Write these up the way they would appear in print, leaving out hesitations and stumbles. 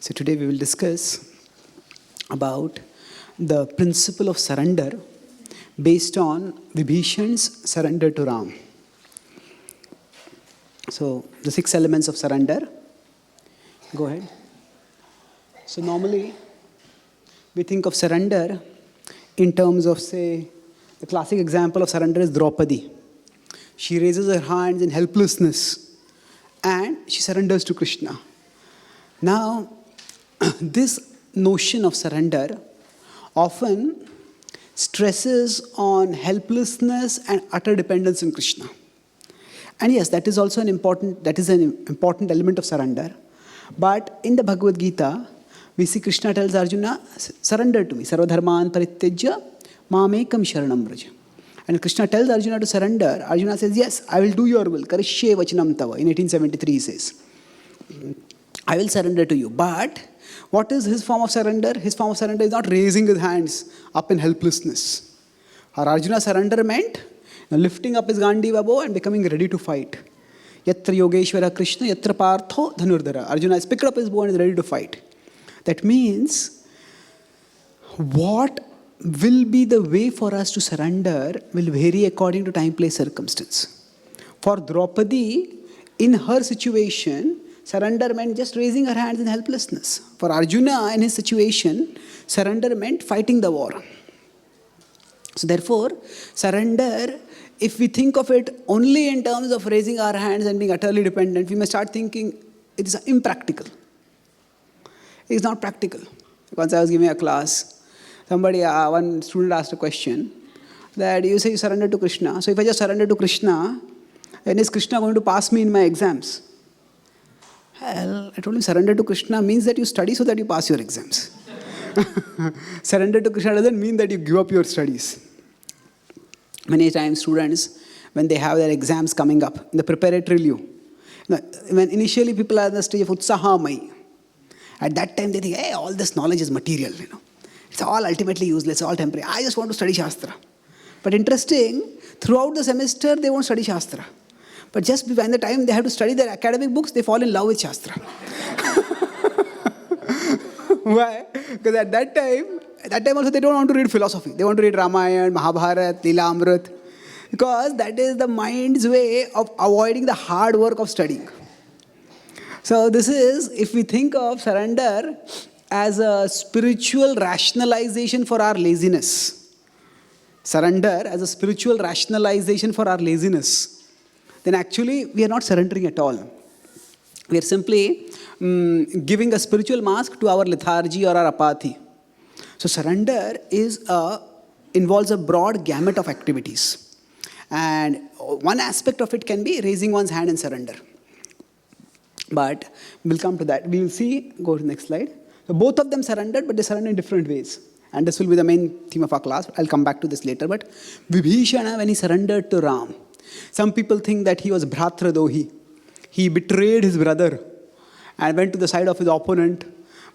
So today we will discuss about the principle of surrender based on Vibhishan's surrender to Ram. So the 6 elements of surrender. Go ahead. So normally we think of surrender in terms of, say, the classic example of surrender is Draupadi. She raises her hands in helplessness and she surrenders to Krishna. Now, this notion of surrender often stresses on helplessness and utter dependence on Krishna. And yes, that is also an important element of surrender. But in the Bhagavad Gita, we see Krishna tells Arjuna, surrender to me. Sarvadharman parityajya mamekam sharanam vraja. And Krishna tells Arjuna to surrender. Arjuna says, yes, I will do your will. Karishye vachanam tava. In 1873 he says, I will surrender to you. But what is his form of surrender? His form of surrender is not raising his hands up in helplessness. Or Arjuna's surrender meant lifting up his Gandiva bow and becoming ready to fight. Yatra Yogeshwara Krishna, Yatra Partho Dhanurdhara. Arjuna has picked up his bow and is ready to fight. That means what will be the way for us to surrender will vary according to time, place, circumstance. For Draupadi, in her situation, surrender meant just raising her hands in helplessness. For Arjuna, in his situation, surrender meant fighting the war. So therefore, surrender, if we think of it only in terms of raising our hands and being utterly dependent, we may start thinking it is impractical. It is not practical. Once I was giving a class, one student asked a question that you say you surrender to Krishna. So if I just surrender to Krishna, then is Krishna going to pass me in my exams? Well, I told him surrender to Krishna means that you study so that you pass your exams. Surrender to Krishna doesn't mean that you give up your studies. Many times students, when they have their exams coming up, in the preparatory review, when initially people are in the stage of utsahamai, at that time they think, hey, all this knowledge is material, It's all ultimately useless, all temporary. I just want to study Shastra. But interesting, throughout the semester they won't study Shastra. But just when the time they have to study their academic books, they fall in love with Shastra. Why? Because at that time also they don't want to read philosophy. They want to read Ramayana, Mahabharata, Leela Amrit. Because that is the mind's way of avoiding the hard work of studying. So this is, if we think of surrender as a spiritual rationalization for our laziness. Surrender as a spiritual rationalization for our laziness. Then actually we are not surrendering at all. We are simply giving a spiritual mask to our lethargy or our apathy. So surrender involves a broad gamut of activities. And one aspect of it can be raising one's hand in surrender. But we'll come to that. We will see, go to the next slide. So both of them surrendered, but they surrendered in different ways. And this will be the main theme of our class. I'll come back to this later. But Vibhishana, when he surrendered to Ram, some people think that he was Bhratradohi. He betrayed his brother and went to the side of his opponent.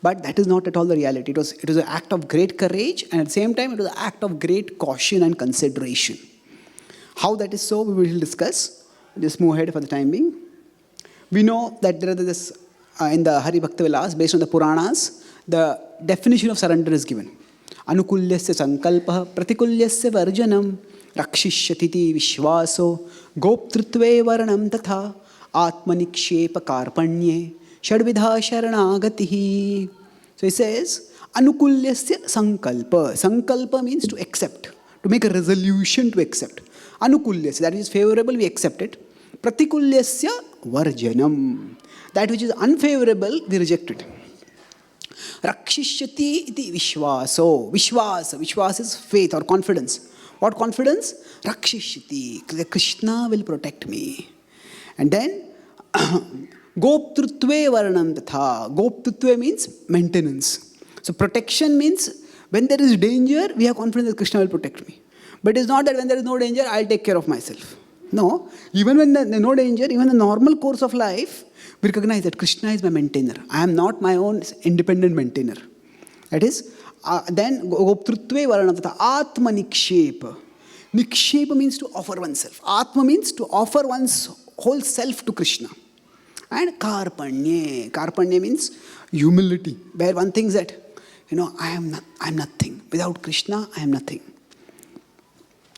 But that is not at all the reality. It was an act of great courage, and at the same time, it was an act of great caution and consideration. How that is so, we will discuss. Just move ahead for the time being. We know that there is this, in the Hari Bhakta Vilas, based on the Puranas, the definition of surrender is given. Anukulyasya sankalpah pratikulyasya varjanam rakshishyatiti vishvaso goptrutve varanam tatha atmanikshepa karpanye shadvidha sharanagatihi. So he says, anukulyasya sankalpa. Sankalpa means to accept, to make a resolution to accept. Anukulyasya, that which is favorable, we accept it. Pratikulyasya varjanam. That which is unfavorable, we reject it. Rakshishyati iti vishvaso. Vishvasa is faith or confidence. What confidence? Rakshishyati. Krishna will protect me. And then, goptrutve varanam tatha. Goptrutve means maintenance. So protection means when there is danger, we have confidence that Krishna will protect me. But it's not that when there is no danger, I'll take care of myself. No, even when there is no danger, even in the normal course of life, we recognize that Krishna is my maintainer. I am not my own independent maintainer. That is, then goptrutve varanam tatha atma nikshepa. Nikshepa means to offer oneself. Atma means to offer one's whole self to Krishna. And karpanye. Karpanye means humility, where one thinks that, I am nothing. Without Krishna, I am nothing.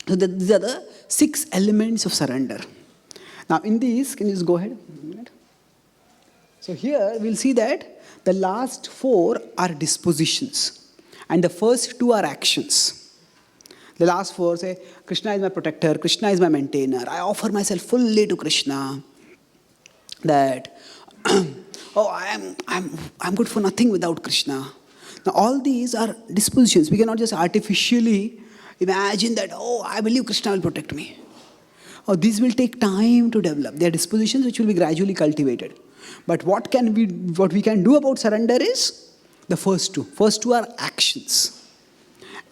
So these are the 6 elements of surrender. Now in these, can you just go ahead? So here we'll see that the last 4 are dispositions and the first 2 are actions. The last 4 say, Krishna is my protector, Krishna is my maintainer, I offer myself fully to Krishna. That, I'm good for nothing without Krishna. Now all these are dispositions. We cannot just artificially imagine that, I believe Krishna will protect me. These will take time to develop. They are dispositions which will be gradually cultivated. But what we can do about surrender is the first 2. First 2 are actions.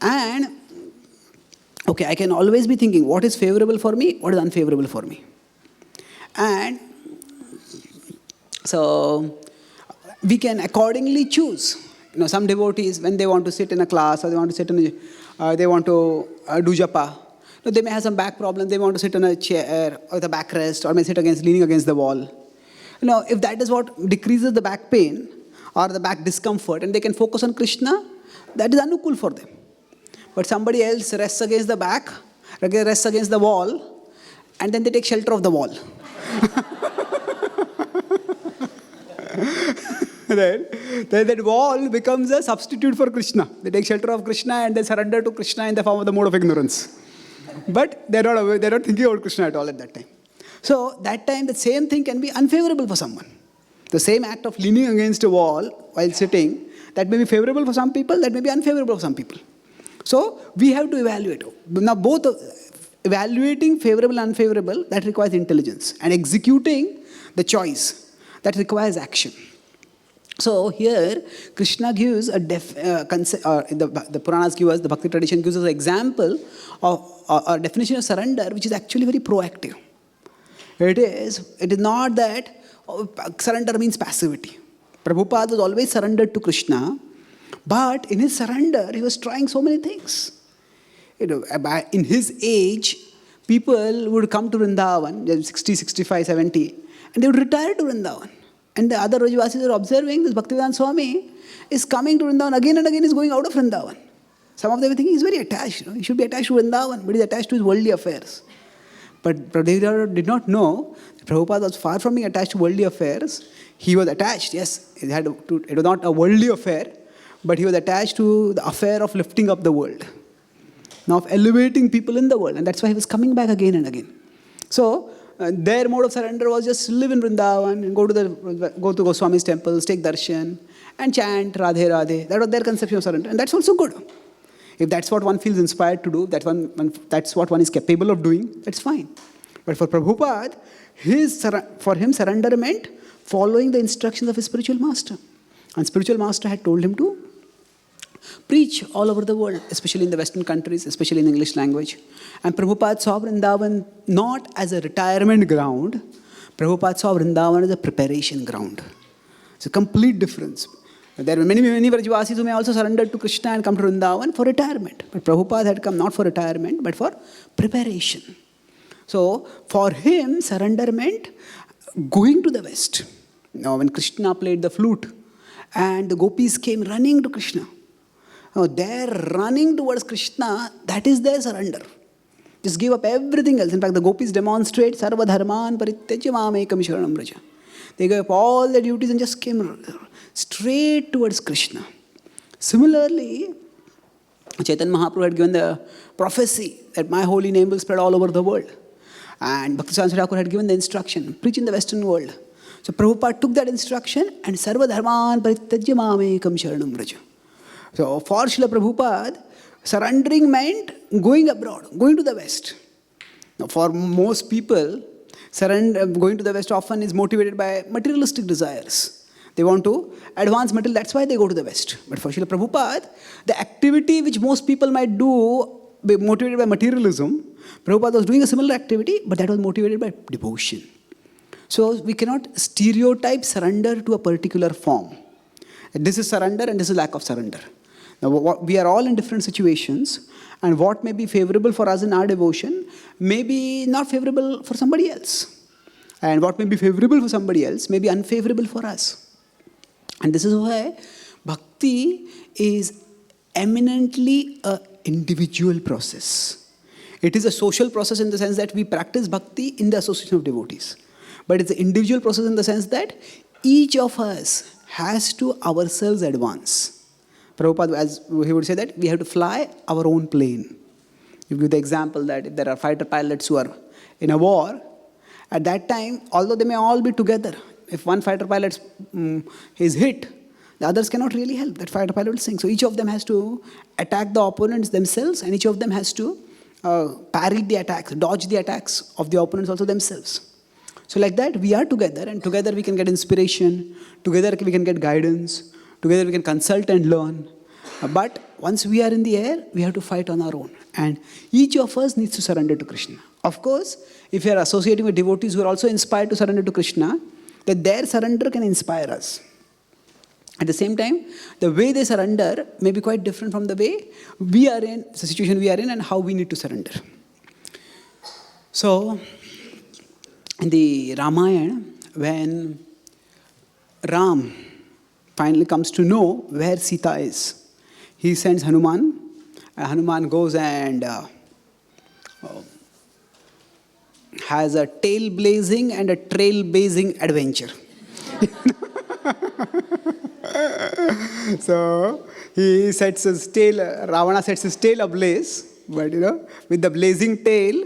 And, I can always be thinking, what is favorable for me, what is unfavorable for me. And so we can accordingly choose. Some devotees, when they want to sit in a class or they want to sit in they want to do japa, they may have some back problem, they want to sit in a chair or with a backrest or may sit leaning against the wall. If that is what decreases the back pain or the back discomfort and they can focus on Krishna, that is anukul for them. But somebody else rests against the back, rests against the wall, and then they take shelter of the wall. Then that wall becomes a substitute for Krishna. They take shelter of Krishna and they surrender to Krishna in the form of the mode of ignorance. But they're not aware, they're not thinking about Krishna at all at that time. So that time the same thing can be unfavorable for someone. The same act of leaning against a wall while sitting, that may be favorable for some people, that may be unfavorable for some people. So we have to evaluate. Now both evaluating favorable and unfavorable, that requires intelligence. And executing the choice, that requires action. So here, Krishna gives a the Puranas give us, the Bhakti tradition gives us an example of a definition of surrender, which is actually very proactive. It is not that surrender means passivity. Prabhupada was always surrendered to Krishna, but in his surrender, he was trying so many things. In his age, people would come to Vrindavan, 60, 65, 70, and they would retire to Vrindavan. And the other Rajvasis are observing this Bhaktivedanta Swami is coming to Vrindavan again and again, is going out of Vrindavan. Some of them think he's very attached. He should be attached to Vrindavan, but he's attached to his worldly affairs. But Prabhupada did not know that Prabhupada was far from being attached to worldly affairs. He was attached, yes, it was not a worldly affair, but he was attached to the affair of lifting up the world. Now of elevating people in the world. And that's why he was coming back again and again. So, their mode of surrender was just live in Vrindavan and go to Goswami's temples, take darshan, and chant Radhe Radhe. That was their conception of surrender. And that's also good. If that's what one feels inspired to do, that's what one is capable of doing, that's fine. But for Prabhupada, for him surrender meant following the instructions of his spiritual master. And spiritual master had told him to preach all over the world, especially in the Western countries, especially in English language. And Prabhupada saw Vrindavan not as a retirement ground. Prabhupada saw Vrindavan as a preparation ground. It's a complete difference. There were many Vrajvasis who may also surrender to Krishna and come to Vrindavan for retirement. But Prabhupada had come not for retirement, but for preparation. So, for him, surrender meant going to the West. Now, when Krishna played the flute and the gopis came running to Krishna, they're running towards Krishna, that is their surrender. Just give up everything else. In fact, the gopis demonstrate sarva dharman parityajya mamekam sharanam vraja. They gave up all their duties and just came straight towards Krishna. Similarly, Chaitanya Mahaprabhu had given the prophecy that my holy name will spread all over the world. And Bhaktisiddhanta Thakur had given the instruction, preach in the Western world. So Prabhupada took that instruction and sarva dharman parityajya mamekam sharanam vraja. So for Srila Prabhupada, surrendering meant going abroad, going to the West. Now for most people, going to the West often is motivated by materialistic desires. They want to advance material, that's why they go to the West. But for Srila Prabhupada, the activity which most people might do, be motivated by materialism, Prabhupada was doing a similar activity, but that was motivated by devotion. So we cannot stereotype surrender to a particular form. This is surrender and this is lack of surrender. Now, we are all in different situations, and what may be favorable for us in our devotion may be not favorable for somebody else. And what may be favorable for somebody else may be unfavorable for us. And this is why bhakti is eminently an individual process. It is a social process in the sense that we practice bhakti in the association of devotees. But it's an individual process in the sense that each of us has to ourselves advance. Prabhupada, as he would say, that we have to fly our own plane. You give the example that if there are fighter pilots who are in a war, at that time, although they may all be together, if one fighter pilot is hit, the others cannot really help. That fighter pilot will sink. So each of them has to attack the opponents themselves, and each of them has to parry the attacks, dodge the attacks of the opponents also themselves. So like that, we are together, and together we can get inspiration, together we can get guidance, together we can consult and learn. But once we are in the air, we have to fight on our own. And each of us needs to surrender to Krishna. Of course, if you are associating with devotees who are also inspired to surrender to Krishna, then their surrender can inspire us. At the same time, the way they surrender may be quite different from the way we are in, the situation we are in, and how we need to surrender. So, in the Ramayana, when Ram finally comes to know where Sita is, he sends Hanuman, and Hanuman goes and has a tail-blazing and a trail-blazing adventure. So he sets his tail, Ravana sets his tail ablaze, but with the blazing tail,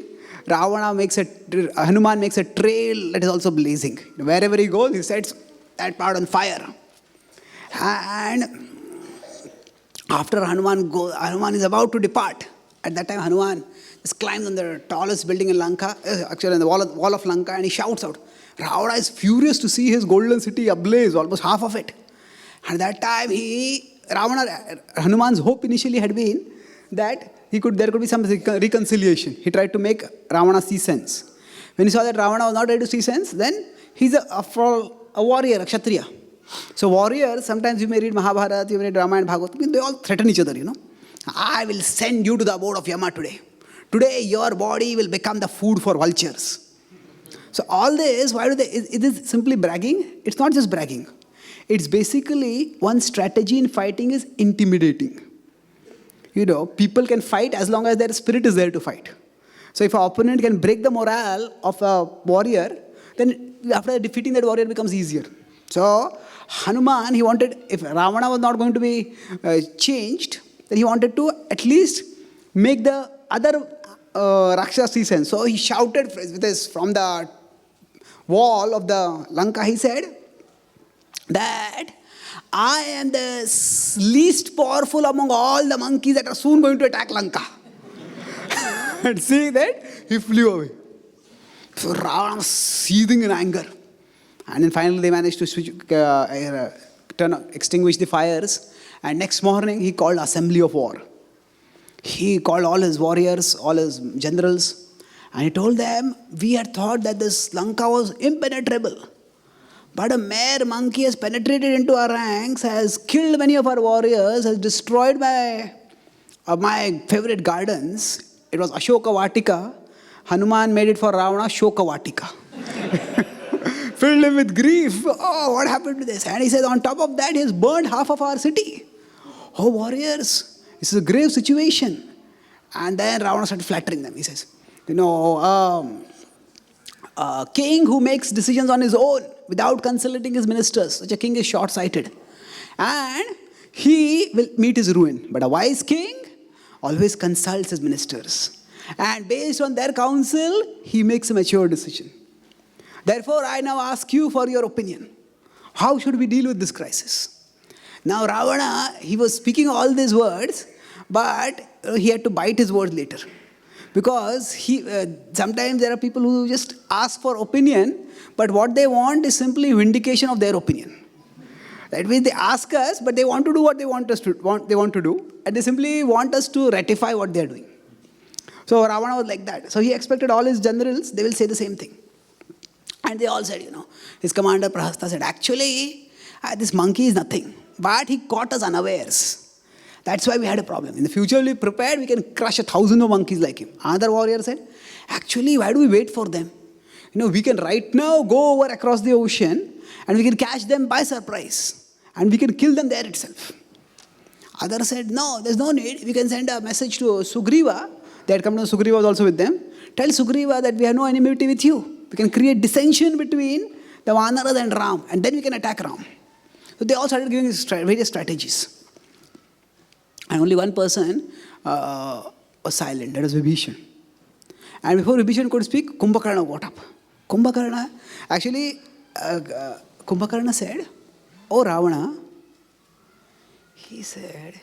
Hanuman makes a trail that is also blazing. Wherever he goes, he sets that part on fire. And after Hanuman is about to depart. At that time, Hanuman just climbs on the tallest building in Lanka, actually on the wall of Lanka, and he shouts out. Ravana is furious to see his golden city ablaze, almost half of it. At that time, Hanuman's hope initially had been that there could be some reconciliation. He tried to make Ravana see sense. When he saw that Ravana was not ready to see sense, then he's a warrior, a Kshatriya. So warriors, sometimes you may read Mahabharata, you may read Ramayana, Bhagavad, they all threaten each other, I will send you to the abode of Yama today. Today your body will become the food for vultures. So all this, it is simply bragging? It's not just bragging. It's basically one strategy in fighting is intimidating. People can fight as long as their spirit is there to fight. So if an opponent can break the morale of a warrior, then after defeating that warrior becomes easier. So Hanuman, if Ravana was not going to be changed, then he wanted to at least make the other Rakshas see sense. So he shouted from the wall of the Lanka, he said that I am the least powerful among all the monkeys that are soon going to attack Lanka. And seeing that, he flew away. So Ravana was seething in anger. And then finally they managed to extinguish the fires. And next morning he called assembly of war. He called all his warriors, all his generals, and he told them, we had thought that this Lanka was impenetrable. But a mere monkey has penetrated into our ranks, has killed many of our warriors, has destroyed my favorite gardens. It was Ashoka Vatika. Hanuman made it for Ravana Shoka Vatika. Filled him with grief. Oh, what happened to this? And he says, on top of that, he has burned half of our city. Oh, warriors, this is a grave situation. And then Ravana started flattering them. He says, a king who makes decisions on his own without consulting his ministers, such a king is short-sighted. And he will meet his ruin. But a wise king always consults his ministers. And based on their counsel, he makes a mature decision. Therefore, I now ask you for your opinion. How should we deal with this crisis? Now, Ravana, he was speaking all these words, but he had to bite his words later. Because sometimes there are people who just ask for opinion, but what they want is simply vindication of their opinion. That means they ask us, but they want to do what they want to do, and they simply want us to ratify what they are doing. So Ravana was like that. So he expected all his generals, they will say the same thing. And they all said, his commander Prahasta said, actually, this monkey is nothing. But he caught us unawares. That's why we had a problem. In the future, we'll be prepared, we can crush 1,000 of monkeys like him. Another warrior said, actually, why do we wait for them? we can right now go over across the ocean and we can catch them by surprise and we can kill them there itself. Others said, no, there's no need. We can send a message to Sugriva. They had come to Sugriva was also with them. Tell Sugriva that we have no enmity with you. We can create dissension between the Vanaras and Ram, and then we can attack Ram. So they all started giving various strategies. And only one person was silent, that was Vibhishan. And before Vibhishan could speak, Kumbhakarna got up. Kumbhakarna said, "Oh Ravana," he said,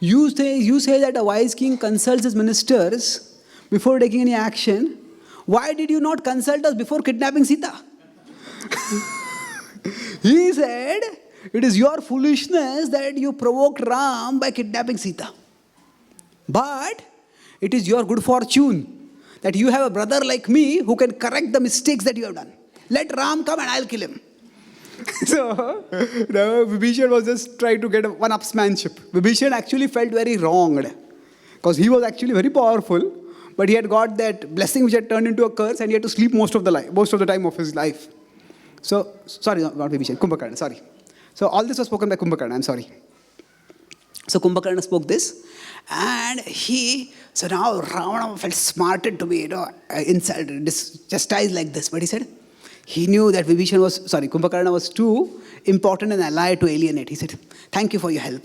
you say that a wise king consults his ministers before taking any action. Why did you not consult us before kidnapping Sita? He said, it is your foolishness that you provoked Ram by kidnapping Sita. But it is your good fortune that you have a brother like me who can correct the mistakes that you have done. Let Ram come and I'll kill him. So, Vibhishan was just trying to get one upsmanship. Vibhishan actually felt very wronged because he was actually very powerful, but he had got that blessing which had turned into a curse and he had to sleep most of the time of his life. So, sorry, not Vibhishan, Kumbhakarna, sorry. So, all this was spoken by Kumbhakarna, I'm sorry. So, Kumbhakarna spoke this, and so now Ravana felt smarted to be, insulted, chastised like this, but he said, he knew that Kumbhakarna was too important an ally to alienate. He said, thank you for your help.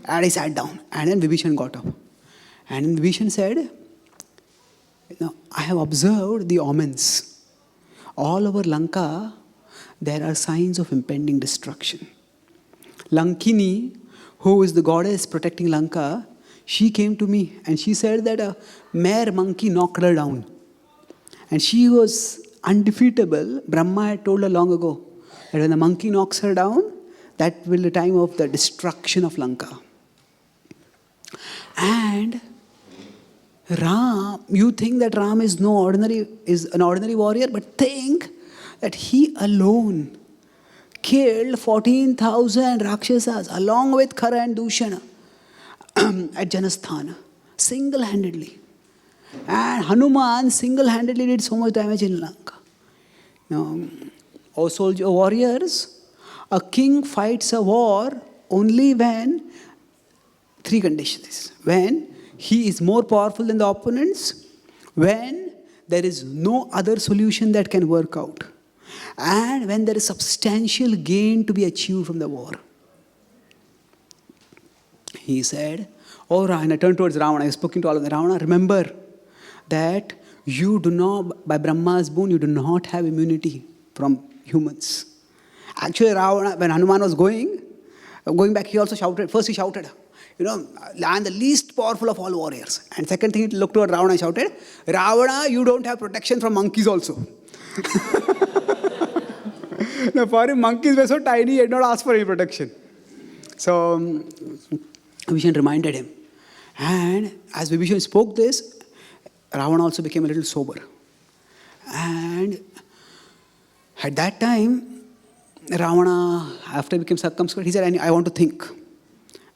And he sat down. And then Vibhishan got up. And then Vibhishan said, I have observed the omens. All over Lanka, there are signs of impending destruction. Lankini, who is the goddess protecting Lanka, she came to me and she said that a mare monkey knocked her down. And she was undefeatable. Brahma had told her long ago that when the monkey knocks her down, that will be the time of the destruction of Lanka. And Ram, you think that Ram is an ordinary warrior, but think that he alone killed 14,000 Rakshasas along with Khara and Dushana at Janasthana, single-handedly. And Hanuman single-handedly did so much damage in Lanka. Warriors, a king fights a war only when three conditions. When he is more powerful than the opponents, when there is no other solution that can work out, and when there is substantial gain to be achieved from the war. He said, and I turned towards Ravana, I was speaking to all of them, Ravana, remember that you do not, by Brahma's boon, you do not have immunity from humans. Actually, Ravana, when Hanuman was going back, he also shouted. First he shouted, I am the least powerful of all warriors. And second thing, he looked toward Ravana and shouted, Ravana, you don't have protection from monkeys also. Now, for him, monkeys were so tiny, he had not asked for any protection. So, Vibhishan reminded him. And as Vibhishan spoke this, Ravana also became a little sober. And at that time, Ravana, after he became circumspect, he said, I want to think.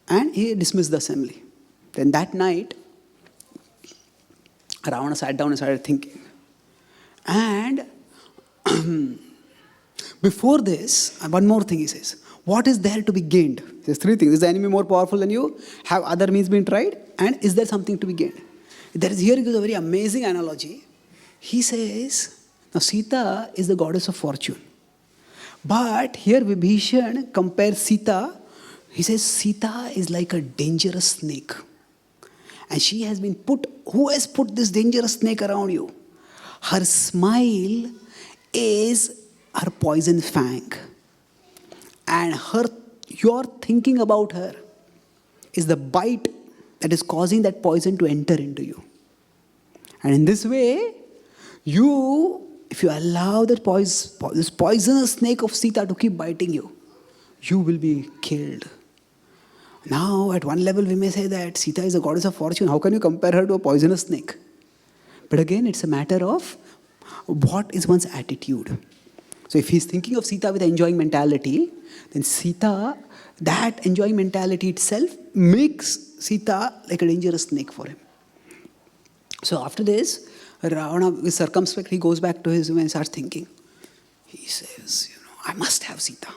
And he dismissed the assembly. Then that night, Ravana sat down and started thinking. And before this, one more thing he says. What is there to be gained? There's three things. Is the enemy more powerful than you? Have other means been tried? And is there something to be gained? Here is a very amazing analogy. He says, now Sita is the goddess of fortune. But here Vibhishan compares Sita. He says Sita is like a dangerous snake. And she has been who has put this dangerous snake around you? Her smile is her poison fang. And your thinking about her is the bite that is causing that poison to enter into you. And in this way, if you allow this poisonous snake of Sita to keep biting you, you will be killed. Now, at one level, we may say that Sita is a goddess of fortune. How can you compare her to a poisonous snake? But again, it's a matter of what is one's attitude. So if he's thinking of Sita with an enjoying mentality, then Sita, that enjoying mentality itself makes Sita like a dangerous snake for him. So after this, Ravana is circumspect. He goes back to his room and starts thinking. He says, I must have Sita.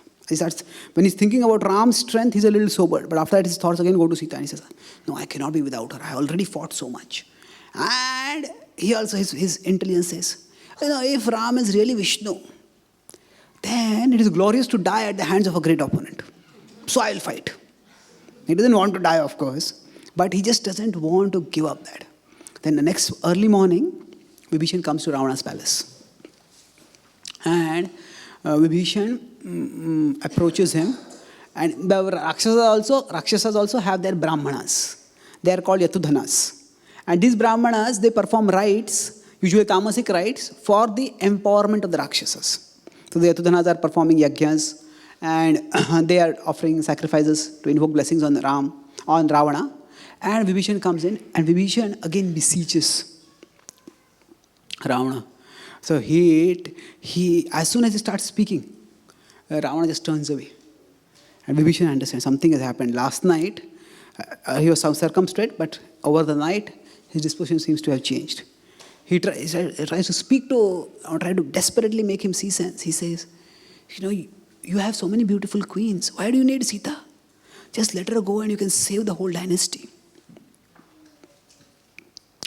When he's thinking about Ram's strength, he's a little sobered. But after that, his thoughts again go to Sita. And he says, no, I cannot be without her. I already fought so much. And he also, his intelligence says, if Ram is really Vishnu, then it is glorious to die at the hands of a great opponent. So I will fight. He doesn't want to die, of course. But he just doesn't want to give up that. Then the next early morning, Vibhishan comes to Ravana's palace. And Vibhishan approaches him, and the Rakshasas also have their Brahmanas. They are called Yatudhanas. And these Brahmanas, they perform rites, usually tamasic rites, for the empowerment of the Rakshasas. So the Yatudhanas are performing yajnas, and they are offering sacrifices to invoke blessings on Ravana. And Vibhishan comes in, and Vibhishan again beseeches Ravana. So he as soon as he starts speaking, Ravana just turns away. And Vibhishan understands something has happened. Last night, he was circumspect, but over the night, his disposition seems to have changed. He tries to speak to, or try to desperately make him see sense. He says, you have so many beautiful queens. Why do you need Sita? Just let her go and you can save the whole dynasty.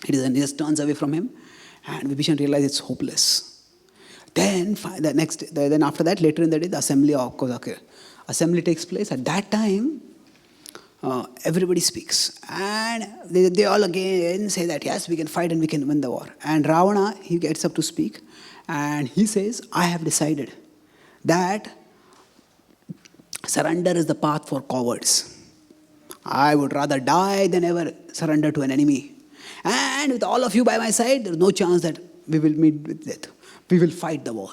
He just turns away from him, and Vibhishan realizes it's hopeless. Then after that, later in the day, the assembly of course, assembly takes place. At that time, everybody speaks, and they all again say that yes, we can fight and we can win the war. And Ravana, he gets up to speak, and he says, I have decided that surrender is the path for cowards. I would rather die than ever surrender to an enemy. And with all of you by my side, there is no chance that we will meet with death. We will fight the war.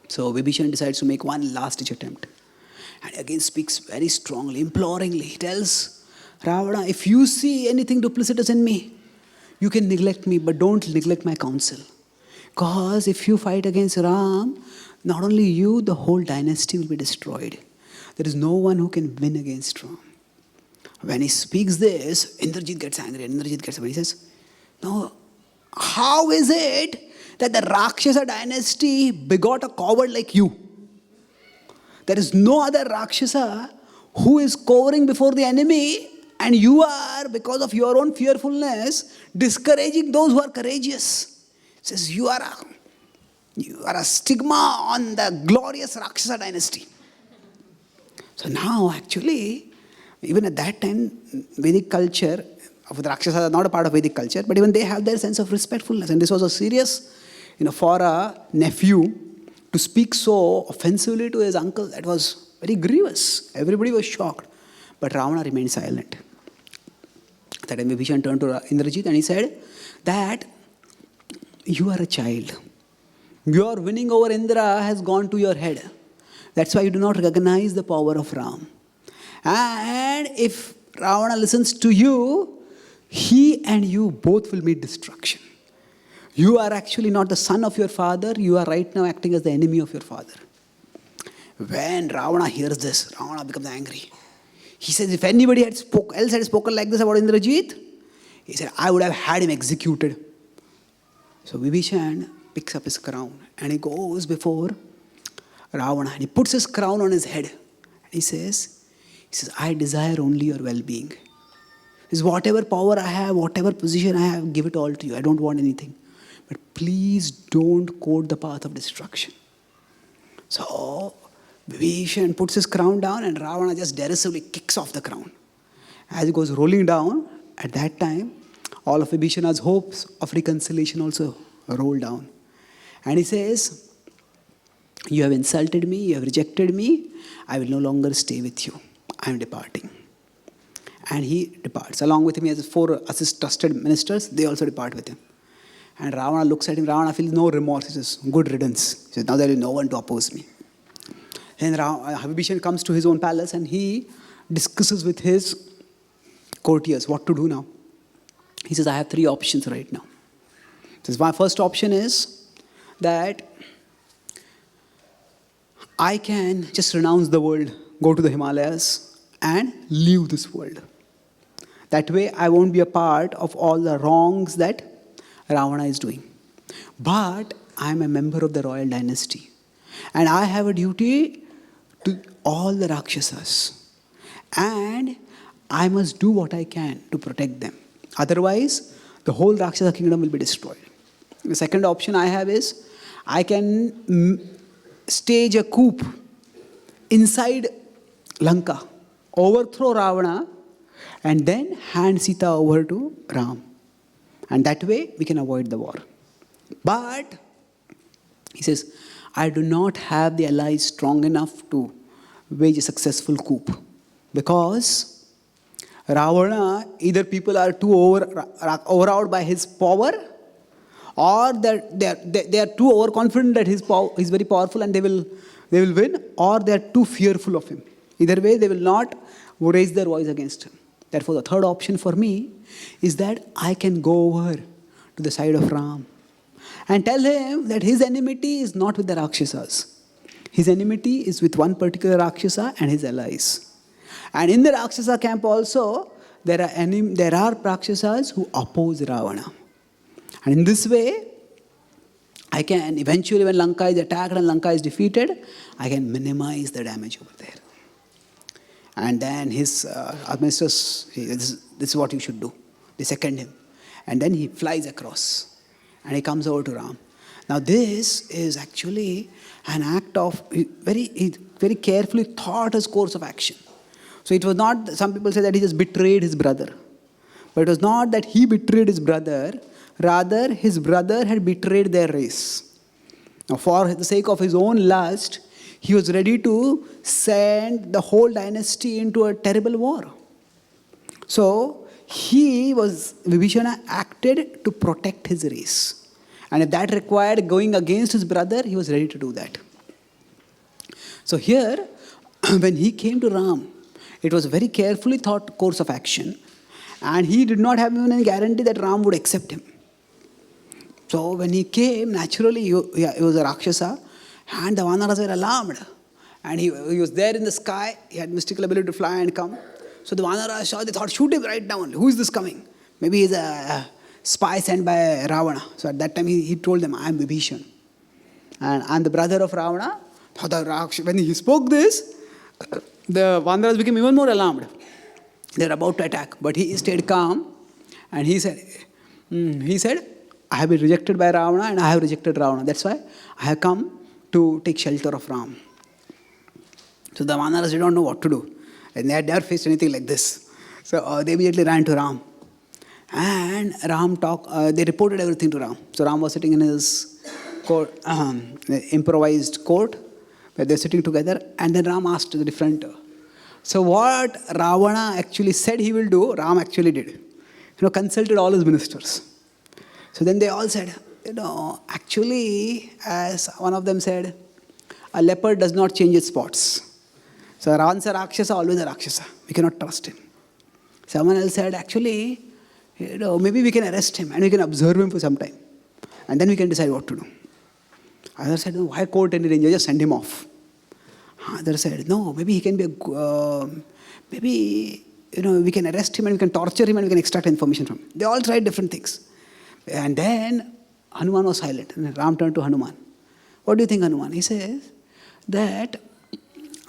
So Vibhishan decides to make one last-ditch attempt. And again speaks very strongly, imploringly. He tells Ravana, if you see anything duplicitous in me, you can neglect me, but don't neglect my counsel. Because if you fight against Ram, not only you, the whole dynasty will be destroyed. There is no one who can win against Ram. When he speaks this, Indrajit gets angry. Indrajit gets angry. He says, no, how is it that the Rakshasa dynasty begot a coward like you? There is no other Rakshasa who is cowering before the enemy, and you are, because of your own fearfulness, discouraging those who are courageous. He says, you are a stigma on the glorious Rakshasa dynasty. So now, actually, even at that time, Vedic culture, of the Rakshasas are not a part of Vedic culture, but even they have their sense of respectfulness. And this was a serious, for a nephew to speak so offensively to his uncle, that was very grievous. Everybody was shocked. But Ravana remained silent. That time Vibhishan turned to Indrajit and he said that you are a child. Your winning over Indra has gone to your head. That's why you do not recognize the power of Ram. And if Ravana listens to you, he and you both will meet destruction. You are actually not the son of your father. You are right now acting as the enemy of your father. When Ravana hears this, Ravana becomes angry. He says, if anybody else had spoken like this about Indrajit, he said, I would have had him executed. So Vibhishan picks up his crown and he goes before Ravana and he puts his crown on his head. And he says, I desire only your well-being. Whatever power I have, whatever position I have, give it all to you. I don't want anything. But please don't court the path of destruction. So Vibhishan puts his crown down and Ravana just derisively kicks off the crown. As it goes rolling down, at that time, all of Vibhishana's hopes of reconciliation also roll down. And he says, you have insulted me, you have rejected me, I will no longer stay with you. I am departing. And he departs. Along with him, he has 4 trusted ministers. They also depart with him. And Ravana looks at him. Ravana feels no remorse. He says, good riddance. He says, now there is no one to oppose me. Then Vibhishan comes to his own palace and he discusses with his courtiers what to do now. He says, I have 3 options right now. He says, my first option is that I can just renounce the world, go to the Himalayas and leave this world. That way, I won't be a part of all the wrongs that Ravana is doing. But I am a member of the royal dynasty. And I have a duty to all the Rakshasas. And I must do what I can to protect them. Otherwise, the whole Rakshasa kingdom will be destroyed. The second option I have is, I can stage a coup inside Lanka, overthrow Ravana, and then hand Sita over to Ram. And that way, we can avoid the war. But, he says, I do not have the allies strong enough to wage a successful coup. Because Ravana, either people are too overawed by his power, or they are too overconfident that he's very powerful and they will win, or they are too fearful of him. Either way, they will not raise their voice against him. Therefore, the third option for me is that I can go over to the side of Ram and tell him that his enmity is not with the Rakshasas. His enmity is with one particular Rakshasa and his allies. And in the Rakshasa camp also, there are Rakshasas who oppose Ravana. And in this way, I can eventually, when Lanka is attacked and Lanka is defeated, I can minimize the damage over there. And then his administrators, this is what you should do. They second him. And then he flies across. And he comes over to Ram. Now this is actually an act of, he very carefully thought his course of action. So it was not, some people say that he just betrayed his brother. But it was not that he betrayed his brother. Rather, his brother had betrayed their race. Now for the sake of his own lust, he was ready to send the whole dynasty into a terrible war. So, Vibhishana acted to protect his race. And if that required going against his brother, he was ready to do that. So here, when he came to Ram, it was a very carefully thought course of action. And he did not have even any guarantee that Ram would accept him. So when he came, naturally he was a Rakshasa. And the Vanaras were alarmed. And he was there in the sky. He had mystical ability to fly and come. So the Vanaras saw, they thought, shoot him right down. Who is this coming? Maybe he's a spy sent by Ravana. So at that time he told them, I am Vibhishan. And I'm the brother of Ravana. When he spoke this, the Vanaras became even more alarmed. They were about to attack. But he stayed calm. And he said, I have been rejected by Ravana and I have rejected Ravana. That's why I have come to take shelter of Ram. So the Vanaras did not know what to do. And they had never faced anything like this. So they immediately ran to Ram. And they reported everything to Ram. So Ram was sitting in his court, improvised court, where they were sitting together. And then Ram asked the different. So what Ravana actually said he will do, Ram actually did. Consulted all his ministers. So then they all said, actually, as one of them said, a leopard does not change its spots. So once a Rakshasa, always a Rakshasa. We cannot trust him. Someone else said, actually, maybe we can arrest him and we can observe him for some time. And then we can decide what to do. Others said, no, why court any danger? Just send him off. Others said, no, maybe he can be we can arrest him and we can torture him and we can extract information from him. They all tried different things. And then Hanuman was silent. And Ram turned to Hanuman. What do you think, Hanuman? He says that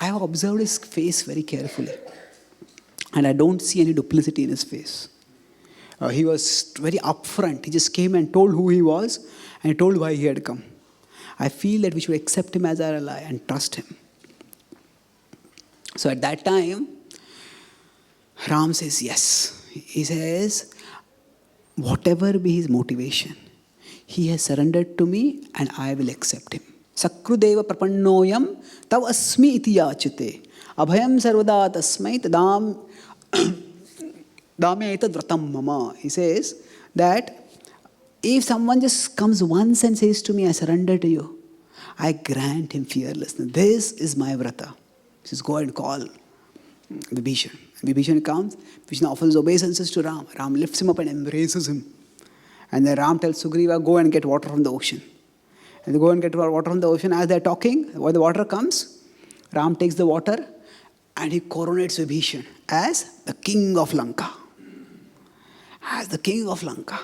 I have observed his face very carefully. And I don't see any duplicity in his face. He was very upfront. He just came and told who he was and he told why he had come. I feel that we should accept him as our ally and trust him. So at that time, Ram says yes. He says, whatever be his motivation, he has surrendered to me and I will accept him. Sakrudeva prapannoyam tav asmi iti yachite. Abhayam sarvada tasmai tadam dame etad vratam mama. He says that if someone just comes once and says to me, I surrender to you, I grant him fearlessness. This is my vrata. He says, go and call Vibhishan. Vibhishan comes, Vibhishan offers obeisances to Ram. Ram lifts him up and embraces him. And then Ram tells Sugriva, go and get water from the ocean. And they go and get water from the ocean. As they're talking, when the water comes, Ram takes the water and he coronates Vibhishan as the king of Lanka. as the king of Lanka.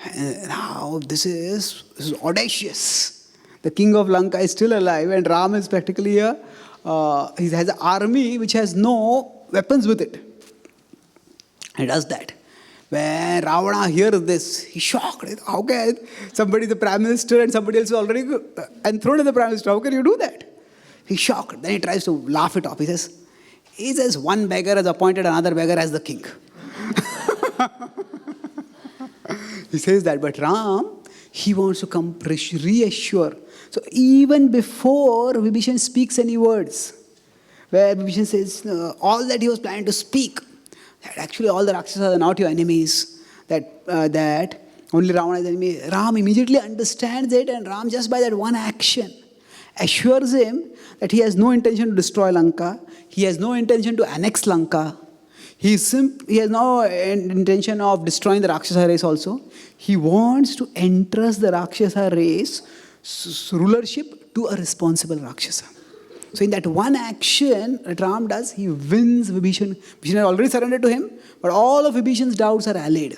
And now this is audacious. The king of Lanka is still alive, and Ram is practically he has an army which has no weapons with it. He does that. When Ravana hears this, he's shocked. How can somebody is the prime minister and somebody else is already enthroned as the prime minister? How can you do that? He's shocked. Then he tries to laugh it off. He says, one beggar has appointed another beggar as the king. He says that, but Ram, he wants to come reassure. So even before Vibhishan speaks any words, where Vibhishan says all that he was planning to speak, that actually all the Rakshasas are not your enemies, that only Ravana is the enemy. Ram immediately understands it, and Ram, just by that one action, assures him that he has no intention to destroy Lanka, he has no intention to annex Lanka, he has no intention of destroying the Rakshasa race also. He wants to entrust the Rakshasa race rulership to a responsible Rakshasa. So in that one action that Ram does, he wins Vibhishan. Vibhishan had already surrendered to him, but all of Vibhishan's doubts are allayed.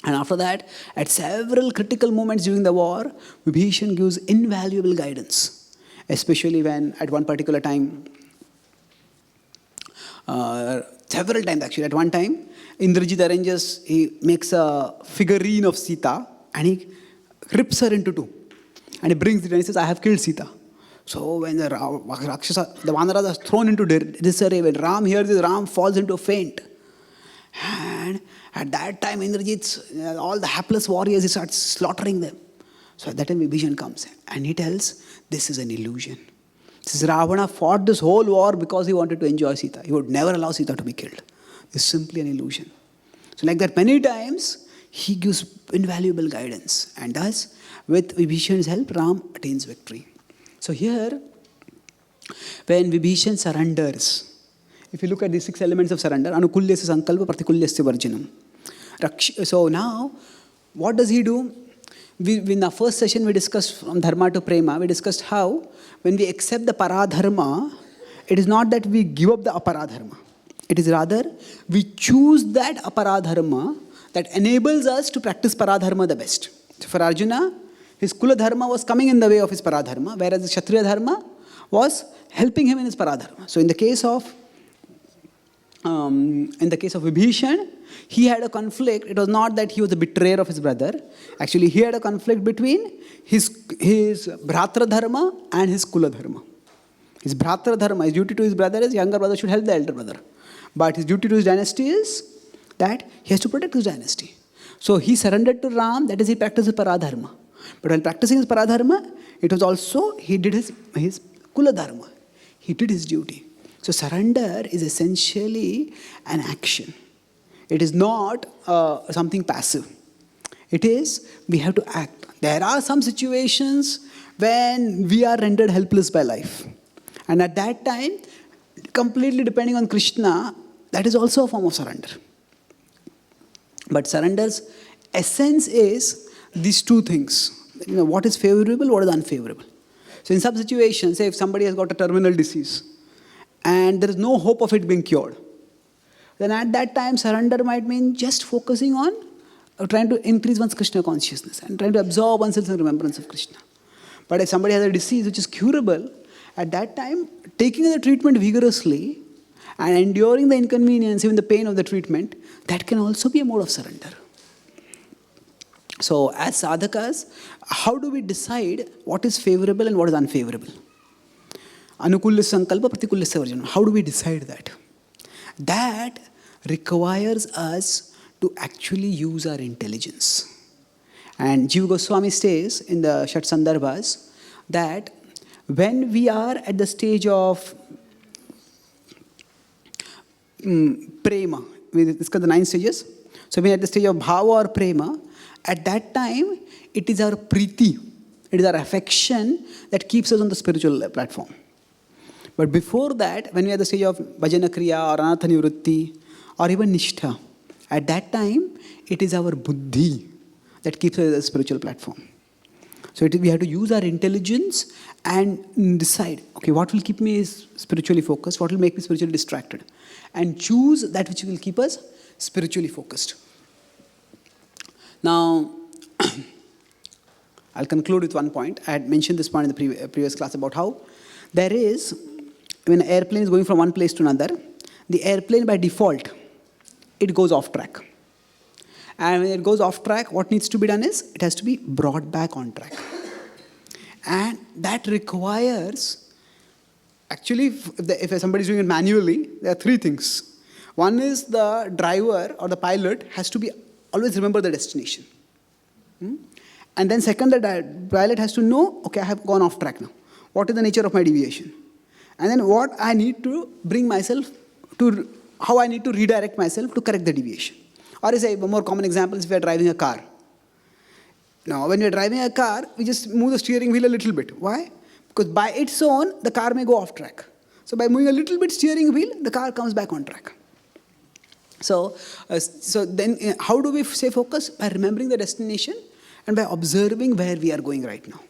And after that, at several critical moments during the war, Vibhishan gives invaluable guidance. Especially when at one particular time, several times actually, at one time, Indrajit he makes a figurine of Sita and he rips her into two. And he brings it and he says, I have killed Sita. So when the Rakshasa, the Vanaras are thrown into disarray, when Ram hears this, Ram falls into a faint. And at that time, Indrajit, all the hapless warriors, he starts slaughtering them. So at that time, Vibhishan comes and he tells, this is an illusion. This is Ravana fought this whole war because he wanted to enjoy Sita. He would never allow Sita to be killed. This is simply an illusion. So like that many times, he gives invaluable guidance. And thus, with Vibhishan's help, Ram attains victory. So here, when Vibhishan surrenders, if you look at the 6 elements of surrender, Anukulyasya Sankalpa Pratikulyasya Varjanam. So now, what does he do? In our first session, we discussed from Dharma to Prema, we discussed how when we accept the Paradharma, it is not that we give up the Aparadharma. It is rather, we choose that Aparadharma that enables us to practice Paradharma the best. So for Arjuna, his Kula Dharma was coming in the way of his Paradharma, whereas the Kshatriya Dharma was helping him in his Paradharma. So in the case of Vibhishan, he had a conflict. It was not that he was a betrayer of his brother. Actually, he had a conflict between his Bhratra Dharma and his Kula Dharma. His Bhratra Dharma, his duty to his brother is younger brother should help the elder brother. But his duty to his dynasty is that he has to protect his dynasty. So he surrendered to Ram, that is, he practiced his Paradharma. But while practicing his Paradharma, it was also, he did his Kula Dharma. He did his duty. So surrender is essentially an action. It is not something passive. It is, we have to act. There are some situations when we are rendered helpless by life. And at that time, completely depending on Krishna, that is also a form of surrender. But surrender's essence is these two things. What is favorable, what is unfavorable. So in some situations, say if somebody has got a terminal disease, and there is no hope of it being cured, then at that time surrender might mean just focusing on trying to increase one's Krishna consciousness and trying to absorb oneself in remembrance of Krishna. But if somebody has a disease which is curable, at that time taking the treatment vigorously and enduring the inconvenience, even the pain of the treatment, that can also be a mode of surrender. So as sadhakas, how do we decide what is favorable and what is unfavorable? Anukulya sankalpa, pratikulya varjanam. How do we decide that? That requires us to actually use our intelligence. And Jiva Goswami says in the Shat Sandarbhas that when we are at the stage of prema, we discuss the 9 stages. So when at the stage of bhava or prema, at that time, it is our priti, it is our affection that keeps us on the spiritual platform. But before that, when we are at the stage of bhajana kriya or anartha nivritti or even nishtha, at that time, it is our buddhi that keeps us on the spiritual platform. So we have to use our intelligence and decide, okay, what will keep me spiritually focused, what will make me spiritually distracted, and choose that which will keep us spiritually focused. Now, I'll conclude with one point. I had mentioned this point in the previous class about how there is, when an airplane is going from one place to another, the airplane by default, it goes off track. And when it goes off track, what needs to be done is, it has to be brought back on track. And that requires, actually, if somebody is doing it manually, there are three things. One is the driver or the pilot has to be always remember the destination. And then second, the pilot has to know, okay, I have gone off track now. What is the nature of my deviation? And then what I need to bring myself to, how I need to redirect myself to correct the deviation. Or is a more common example is if we are driving a car. Now, when we are driving a car, we just move the steering wheel a little bit. Why? Because by its own, the car may go off track. So by moving a little bit steering wheel, the car comes back on track. So then how do we stay focused? By remembering the destination and by observing where we are going right now.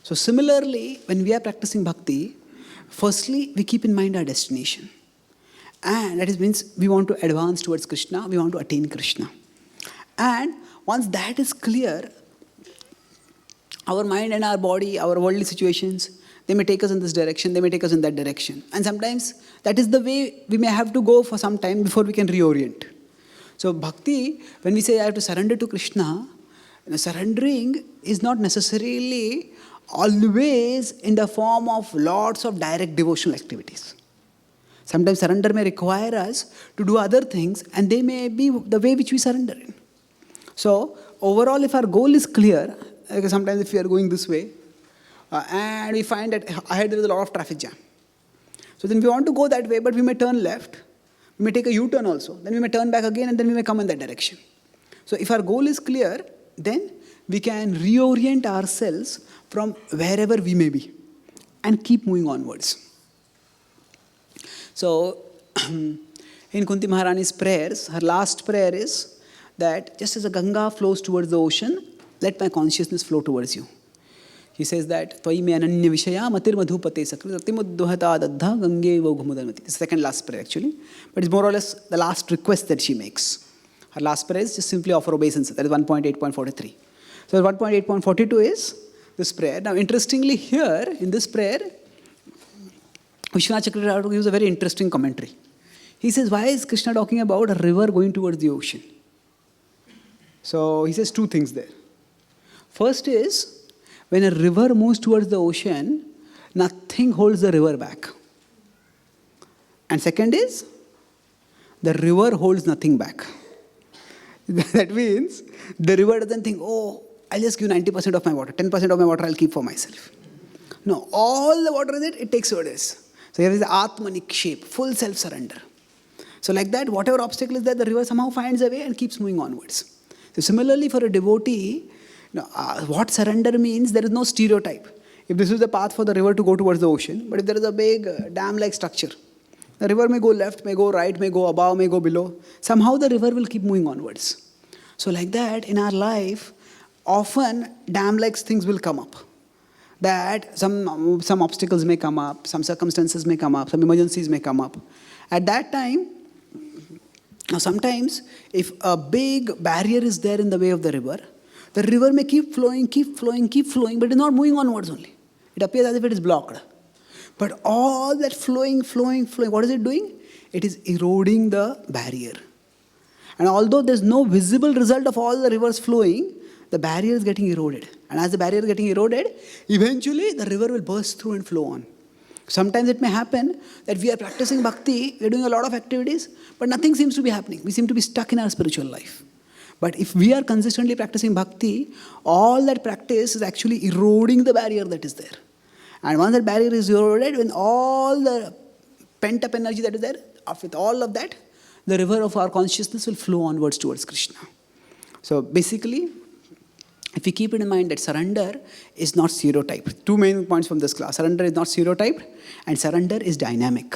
So similarly, when we are practicing bhakti, firstly, we keep in mind our destination. And that means we want to advance towards Krishna, we want to attain Krishna. And once that is clear, our mind and our body, our worldly situations, they may take us in this direction, they may take us in that direction. And sometimes that is the way we may have to go for some time before we can reorient. So bhakti, when we say I have to surrender to Krishna, surrendering is not necessarily always in the form of lots of direct devotional activities. Sometimes surrender may require us to do other things, and they may be the way which we surrender in. So overall, if our goal is clear, like sometimes if we are going this way, and we find that ahead there is a lot of traffic jam. So then we want to go that way, but we may turn left. We may take a U-turn also. Then we may turn back again, and then we may come in that direction. So if our goal is clear, then we can reorient ourselves from wherever we may be and keep moving onwards. So in Kunti Maharani's prayers, her last prayer is that just as a Ganga flows towards the ocean, let my consciousness flow towards you. He says that, Tvai me ananya vishaya matir madhupate sakri ratimuddhata dadha gange vogumudanmati. It's the second last prayer actually. But it's more or less the last request that she makes. Her last prayer is just simply offer obeisance. That is 1.8.43. So 1.8.42 is this prayer. Now interestingly here, in this prayer, Vishwanath Chakravarti gives a very interesting commentary. He says, why is Krishna talking about a river going towards the ocean? So he says two things there. First is, when a river moves towards the ocean, nothing holds the river back. And second is, the river holds nothing back. That means, the river doesn't think, oh, I'll just give 90% of my water, 10% of my water I'll keep for myself. No, all the water is it takes what it is. So here is the Atma Nikshep, full self-surrender. So like that, whatever obstacle is there, the river somehow finds a way and keeps moving onwards. So similarly for a devotee, what surrender means, there is no stereotype. If this is the path for the river to go towards the ocean, but if there is a big dam-like structure, the river may go left, may go right, may go above, may go below. Somehow the river will keep moving onwards. So like that, in our life, often dam-like things will come up. That some obstacles may come up, some circumstances may come up, some emergencies may come up. At that time, sometimes if a big barrier is there in the way of the river may keep flowing, but it is not moving onwards only. It appears as if it is blocked. But all that flowing, what is it doing? It is eroding the barrier. And although there is no visible result of all the rivers flowing, the barrier is getting eroded. And as the barrier is getting eroded, eventually the river will burst through and flow on. Sometimes it may happen that we are practicing bhakti, we are doing a lot of activities, but nothing seems to be happening. We seem to be stuck in our spiritual life. But if we are consistently practicing bhakti, all that practice is actually eroding the barrier that is there. And once that barrier is eroded, when all the pent-up energy that is there, with all of that, the river of our consciousness will flow onwards towards Krishna. So basically, if we keep it in mind that surrender is not stereotyped. Two main points from this class. Surrender is not stereotyped, and surrender is dynamic.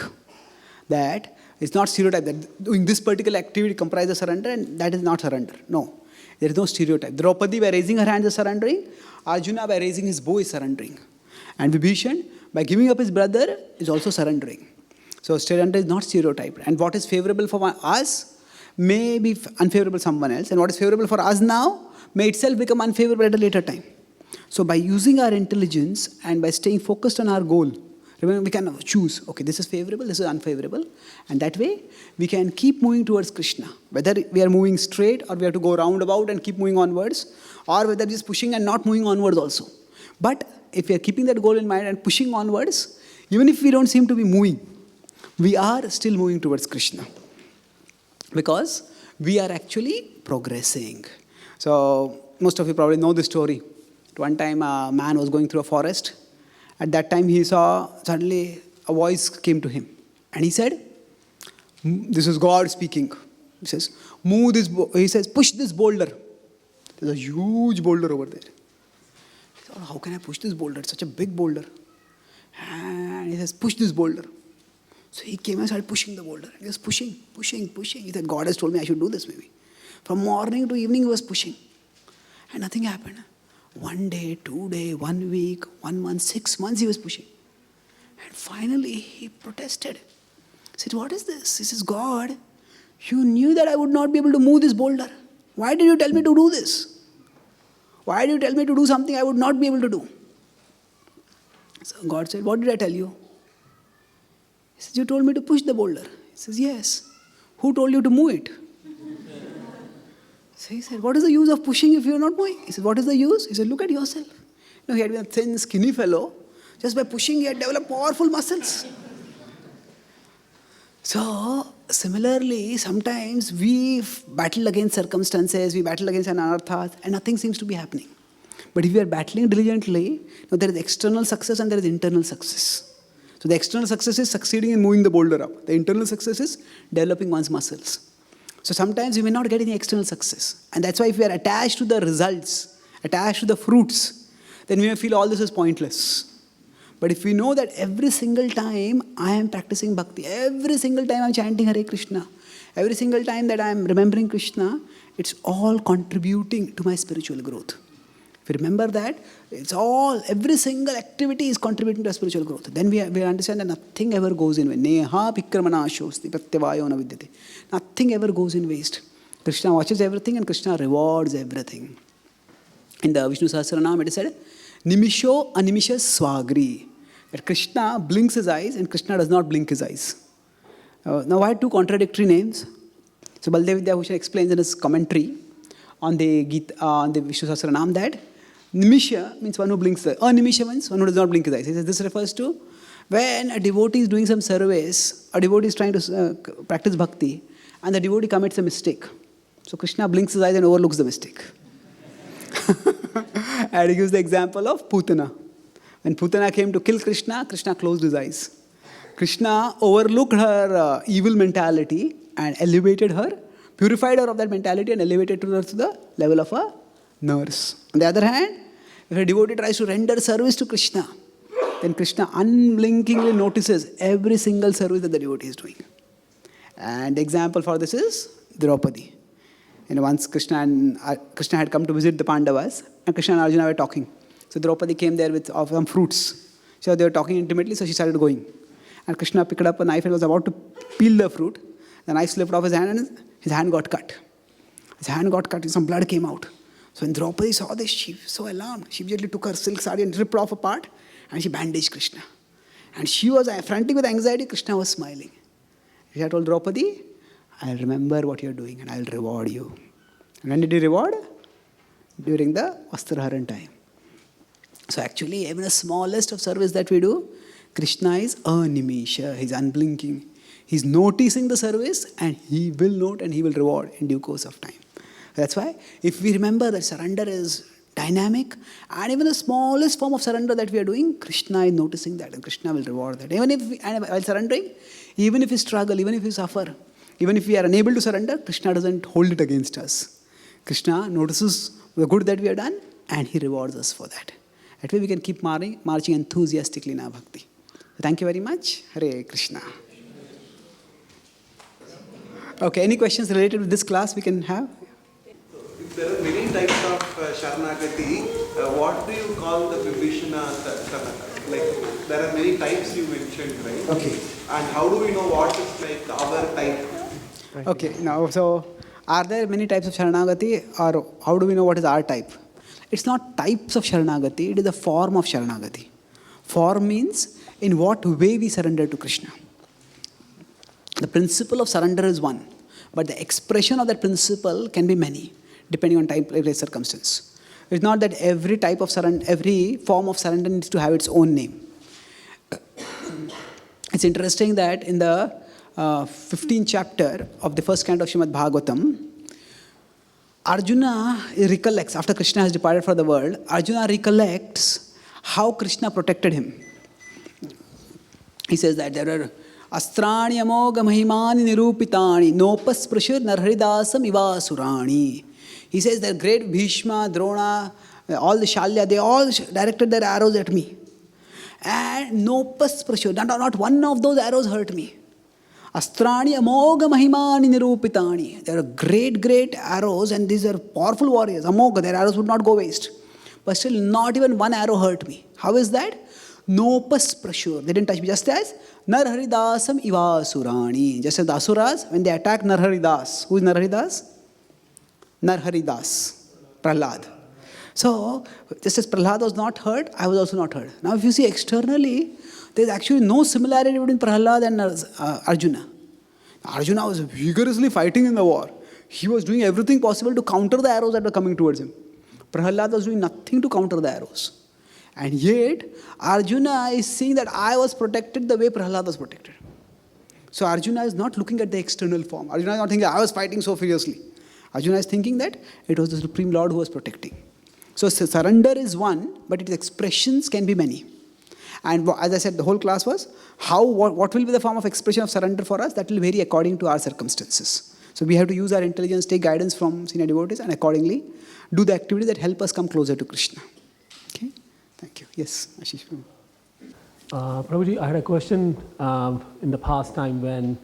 That it's not stereotyped that doing this particular activity comprises surrender and that is not surrender. No, there is no stereotype. Draupadi by raising her hands is surrendering. Arjuna by raising his bow is surrendering. And Vibhishan by giving up his brother is also surrendering. So surrender is not stereotyped. And what is favorable for us may be unfavorable to someone else. And what is favorable for us now may itself become unfavorable at a later time. So by using our intelligence and by staying focused on our goal, remember, we can choose, okay, this is favorable, this is unfavorable, and that way we can keep moving towards Krishna. Whether we are moving straight or we have to go roundabout and keep moving onwards, or whether it is pushing and not moving onwards also. But if we are keeping that goal in mind and pushing onwards, even if we don't seem to be moving, we are still moving towards Krishna. Because we are actually progressing. So most of you probably know this story. At one time a man was going through a forest. At that time he saw suddenly a voice came to him. And he said, this is God speaking. He says, he says, push this boulder. There's a huge boulder over there. He thought, how can I push this boulder? It's such a big boulder. And he says, push this boulder. So he came and started pushing the boulder. He was pushing. He said, God has told me I should do this maybe. From morning to evening he was pushing. And nothing happened. 1 day, 2 days, 1 week, 1 month, 6 months he was pushing. And finally he protested. He said, what is this? He says, God, you knew that I would not be able to move this boulder. Why did you tell me to do this? Why did you tell me to do something I would not be able to do? So God said, what did I tell you? He says, you told me to push the boulder. He says, yes. Who told you to move it? So he said, what is the use of pushing if you are not moving? He said, what is the use? He said, look at yourself. He had been a thin, skinny fellow. Just by pushing, he had developed powerful muscles. So, similarly, sometimes we battle against circumstances, we battle against anarthas, and nothing seems to be happening. But if we are battling diligently, there is external success and there is internal success. So the external success is succeeding in moving the boulder up. The internal success is developing one's muscles. So sometimes we may not get any external success. And that's why if we are attached to the results, attached to the fruits, then we may feel all this is pointless. But if we know that every single time I am practicing bhakti, every single time I am chanting Hare Krishna, every single time that I am remembering Krishna, it's all contributing to my spiritual growth. If you remember that, it's all, every single activity is contributing to spiritual growth. Then we understand that nothing ever goes in vain. Neha pikramana shosti pratyavayo na vidyate. Nothing ever goes in waste. Krishna watches everything and Krishna rewards everything. In the Vishnu Sahasranam, it is said, Nimisho animisha swagri. That Krishna blinks his eyes and Krishna does not blink his eyes. Now, why two contradictory names? So Baldev Vidyabhushan explains in his commentary on the Vishnu Sahasranam that Nimisha means one who blinks the eyes. Animisha means one who does not blink his eyes. He says this refers to when a devotee is doing some service, a devotee is trying to practice bhakti, and the devotee commits a mistake. So Krishna blinks his eyes and overlooks the mistake. And he gives the example of Putana. When Putana came to kill Krishna, Krishna closed his eyes. Krishna overlooked her evil mentality and elevated her, purified her of that mentality and elevated her to the level of a nurse. On the other hand, if a devotee tries to render service to Krishna, then Krishna unblinkingly notices every single service that the devotee is doing. And the example for this is Draupadi. Once Krishna had come to visit the Pandavas, and Krishna and Arjuna were talking. So Draupadi came there with some fruits. So they were talking intimately, so she started going. And Krishna picked up a knife and was about to peel the fruit. The knife slipped off his hand and his hand got cut. His hand got cut and some blood came out. So when Draupadi saw this, she was so alarmed. She immediately took her silk sari and ripped off a part and she bandaged Krishna. And she was frantic with anxiety. Krishna was smiling. She had told Draupadi, I'll remember what you're doing and I'll reward you. And when did he reward? During the Vastraharan time. So actually, even the smallest of service that we do, Krishna is animisha. He's unblinking. He's noticing the service and he will note and he will reward in due course of time. That's why if we remember that surrender is dynamic and even the smallest form of surrender that we are doing, Krishna is noticing that and Krishna will reward that. Even if while surrendering, even if we struggle, even if we suffer, even if we are unable to surrender, Krishna doesn't hold it against us. Krishna notices the good that we have done and he rewards us for that. That way we can keep marching enthusiastically in our bhakti. Thank you very much. Hare Krishna. Okay, any questions related with this class we can have? If there are many types of Sharanagati, what do you call the Vibhishana Sharanagati? Like, there are many types you mentioned, right? Okay. And how do we know what is like our type? Okay, now, so Are there many types of Sharanagati, or how do we know what is our type? It's not types of Sharanagati, it is a form of Sharanagati. Form means in what way we surrender to Krishna. The principle of surrender is one, but the expression of that principle can be many, depending on time, place, circumstance. It's not that every type of surrender, every form of surrender needs to have its own name. It's interesting that in the 15th chapter of the first canto of Srimad Bhagavatam, Arjuna recollects, after Krishna has departed for the world, Arjuna recollects how Krishna protected him. He says that there are Astrani amoga mahimani nirupitani nopas prashur narharidasam ivasurani. He says that great Bhishma, Drona, all the Shalya, they all directed their arrows at me. And nopas prashur, not one of those arrows hurt me. Astrani amoga mahimani nirupitani. There are great arrows, and these are powerful warriors. Amoga, their arrows would not go waste. But still, not even one arrow hurt me. How is that? Nopas prashur. They didn't touch me. Just as Narharidasam ivasurani. Just as the Asuras, when they attack Narharidas. Who is Narharidas? Narharidas. Prahlad. So, just as Prahlad was not hurt, I was also not hurt. Now, if you see externally, there is actually no similarity between Prahlad and Arjuna. Arjuna was vigorously fighting in the war. He was doing everything possible to counter the arrows that were coming towards him. Prahlad was doing nothing to counter the arrows. And yet, Arjuna is seeing that I was protected the way Prahlad was protected. So Arjuna is not looking at the external form. Arjuna is not thinking, I was fighting so fiercely. Arjuna is thinking that it was the Supreme Lord who was protecting. So surrender is one, but its expressions can be many. And as I said, the whole class was, what will be the form of expression of surrender for us? That will vary according to our circumstances. So we have to use our intelligence, take guidance from senior devotees, and accordingly do the activities that help us come closer to Krishna. Okay? Thank you. Yes, Ashish. Prabhuji, I had a question in the past time when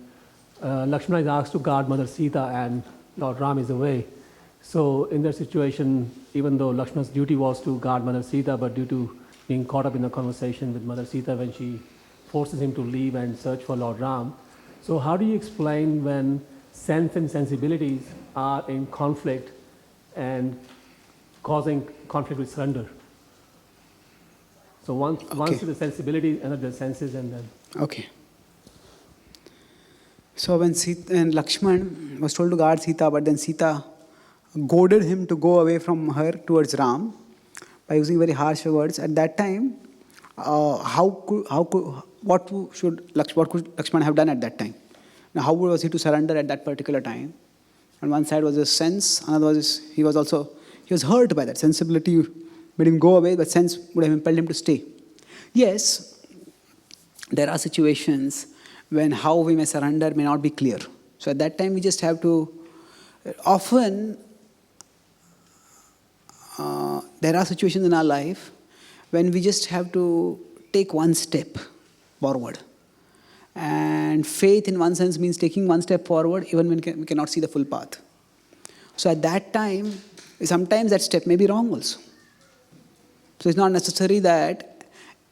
Lakshmana is asked to guard Mother Sita and Lord Ram is away. So in that situation, even though Lakshmana's duty was to guard Mother Sita, but due to being caught up in a conversation with Mother Sita when she forces him to leave and search for Lord Ram. So how do you explain when sense and sensibilities are in conflict and causing conflict with surrender? So once to the sensibility, another the senses, and then... Okay. So when Sita and Lakshman was told to guard Sita, but then Sita goaded him to go away from her towards Ram by using very harsh words. At that time, what could Lakshman have done at that time? Now, how was he to surrender at that particular time? On one side was his sense, another was he was hurt by that. Sensibility made him go away, but sense would have impelled him to stay. Yes, there are situations when how we may surrender may not be clear. So at that time, we just have to, often, there are situations in our life when we just have to take one step forward. And faith in one sense means taking one step forward even when we cannot see the full path. So at that time, sometimes that step may be wrong also. So it's not necessary that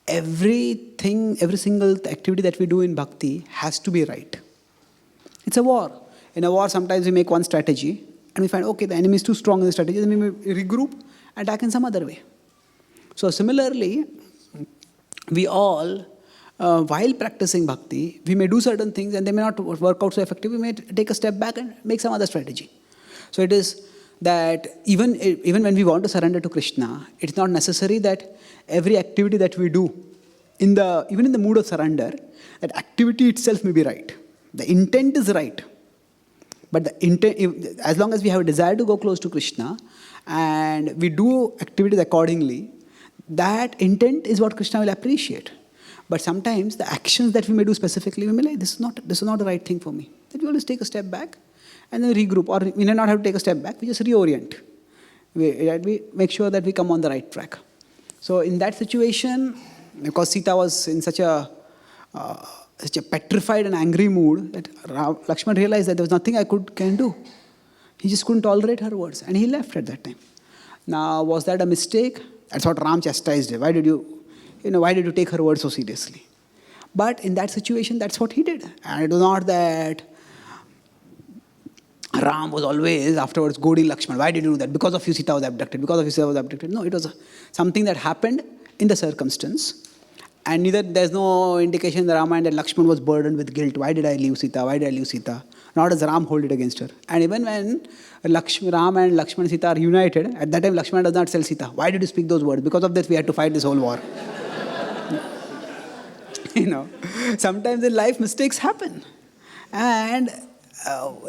every single activity that we do in bhakti has to be right. It's a war. In a war, sometimes we make one strategy and we find, okay, the enemy is too strong in the strategy, then we may regroup and attack in some other way. So similarly, we all, while practicing bhakti, we may do certain things and they may not work out so effectively. We may take a step back and make some other strategy. So it is that even when we want to surrender to Krishna, it's not necessary that every activity that we do, even in the mood of surrender, that activity itself may be right. The intent is right. But the intent, as long as we have a desire to go close to Krishna and we do activities accordingly, that intent is what Krishna will appreciate. But sometimes the actions that we may do specifically, we may like, this is not the right thing for me. Then we always take a step back and then regroup. Or we may not have to take a step back, we just reorient. We make sure that we come on the right track. So in that situation, because Sita was in such a petrified and angry mood, that Lakshman realized that there was nothing I can do. He just couldn't tolerate her words, and he left at that time. Now, was that a mistake? That's what Ram chastised her. Why did you take her words so seriously? But in that situation, that's what he did. And it was not that Ram was always afterwards goading Lakshman. Why did you do that? Because of you Sita was abducted. Because of you Sita was abducted. No, it was something that happened in the circumstance. And neither there's no indication in the Ramayana that Lakshman was burdened with guilt. Why did I leave Sita? Why did I leave Sita? Nor does Ram hold it against her. And even when Ram and Lakshman and Sita are united, at that time Lakshman does not tell Sita, why did you speak those words? Because of this we had to fight this whole war. Sometimes in life mistakes happen. And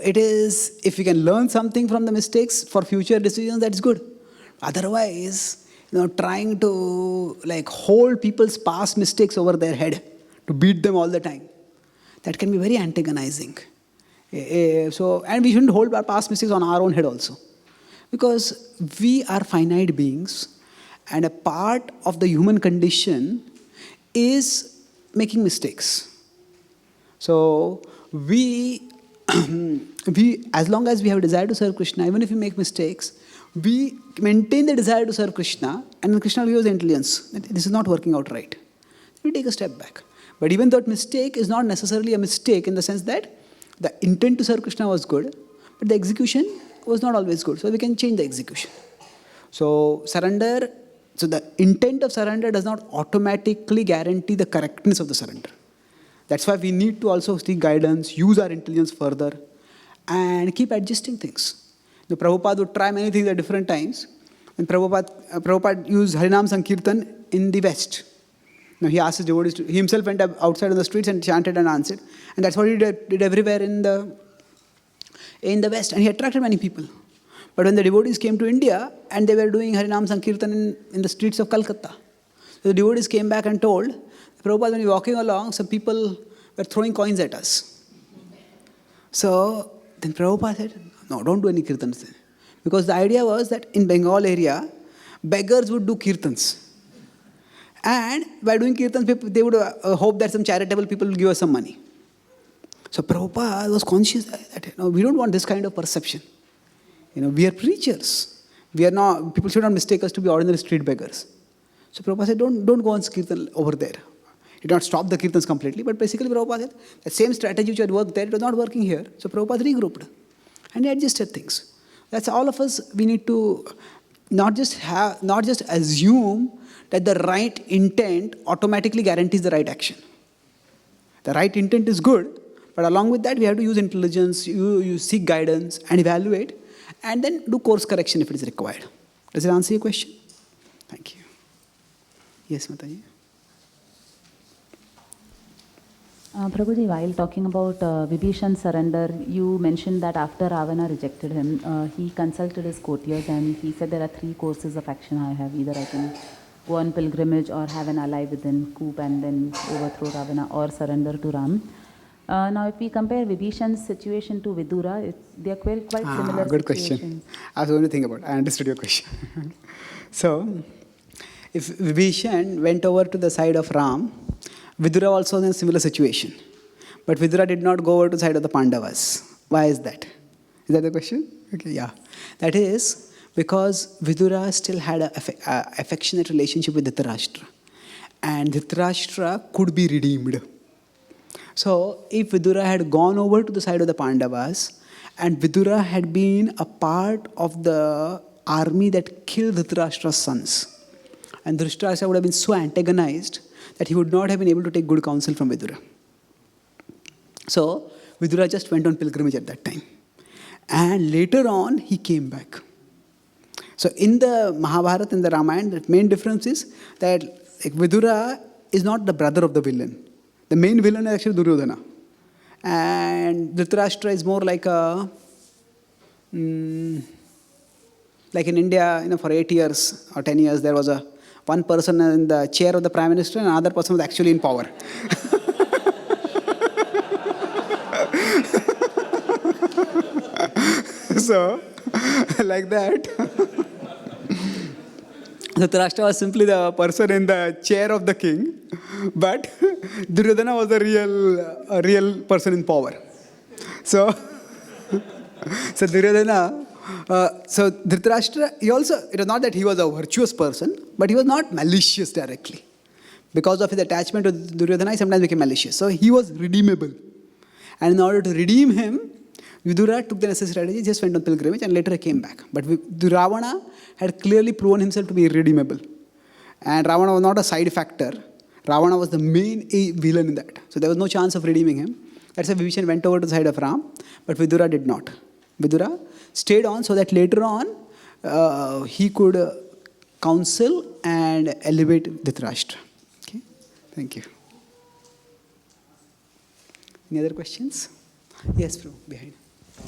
it is, if we can learn something from the mistakes for future decisions, that's good. Otherwise, trying to hold people's past mistakes over their head, to beat them all the time, that can be very antagonizing. And we shouldn't hold our past mistakes on our own head also. Because we are finite beings, and a part of the human condition is making mistakes. So we, as long as we have a desire to serve Krishna, even if we make mistakes, we maintain the desire to serve Krishna, and then Krishna will give us the intelligence that this is not working out right. We take a step back. But even that mistake is not necessarily a mistake in the sense that the intent to serve Krishna was good, but the execution was not always good. So we can change the execution. So surrender, so the intent of surrender does not automatically guarantee the correctness of the surrender. That's why we need to also seek guidance, use our intelligence further, and keep adjusting things. The Prabhupada would try many things at different times. And Prabhupada used Harinam Sankirtan in the West. He asked his devotees he himself went outside on the streets and chanted and answered. And that's what he did everywhere in the West. And he attracted many people. But when the devotees came to India and they were doing Harinam Sankirtan in the streets of Calcutta, so the devotees came back and told, Prabhupada, when we were walking along, some people were throwing coins at us. So then Prabhupada said, no, don't do any kirtans. Because the idea was that in Bengal area, beggars would do kirtans. And by doing kirtans, they would hope that some charitable people will give us some money. So Prabhupada was conscious that we don't want this kind of perception. We are preachers. We are not, people should not mistake us to be ordinary street beggars. So Prabhupada said, don't go on kirtan over there. He did not stop the kirtans completely, but basically Prabhupada said, the same strategy which had worked there, it was not working here. So Prabhupada regrouped. And he adjusted things. That's all of us, we need to not just assume that the right intent automatically guarantees the right action. The right intent is good, but along with that, we have to use intelligence, you seek guidance and evaluate, and then do course correction if it is required. Does it answer your question? Thank you. Yes, Mataji. Prabhuji, while talking about Vibhishan's surrender, you mentioned that after Ravana rejected him, he consulted his courtiers and he said there are 3 courses of action I have. Either I can go on pilgrimage or have an ally within coup and then overthrow Ravana or surrender to Ram. Now, if we compare Vibhishan's situation to Vidura, they are quite similar good situations. question. I was going to think about it. I understood your question. So, if Vibhishan went over to the side of Ram, Vidura also was in a similar situation. But Vidura did not go over to the side of the Pandavas. Why is that? Is that the question? Okay, yeah. That is because Vidura still had an affectionate relationship with Dhritarashtra. And Dhritarashtra could be redeemed. So, if Vidura had gone over to the side of the Pandavas, and Vidura had been a part of the army that killed Dhritarashtra's sons, and Dhritarashtra would have been so antagonized that he would not have been able to take good counsel from Vidura. So, Vidura just went on pilgrimage at that time. And later on, he came back. So, in the Mahabharata and the Ramayana, the main difference is that Vidura is not the brother of the villain. The main villain is actually Duryodhana. And Dhritarashtra is more like a, like in India, for 8 years or 10 years, there was one person in the chair of the Prime Minister and another person was actually in power. So, like that. Dhritarashtra was simply the person in the chair of the king, but Duryodhana was a real person in power. So Duryodhana, so Dhritarashtra, it was not that he was a virtuous person, but he was not malicious directly. Because of his attachment to Duryodhana, he sometimes became malicious. So he was redeemable. And in order to redeem him, Vidura took the necessary strategy, just went on pilgrimage, and later he came back. But the Ravana had clearly proven himself to be irredeemable. And Ravana was not a side factor. Ravana was the main villain in that. So there was no chance of redeeming him. That's why Vibhishan went over to the side of Ram, but Vidura did not. Vidura stayed on so that later on he could counsel and elevate Dhritarashtra. Okay? Thank you. Any other questions? Yes, bro, behind. How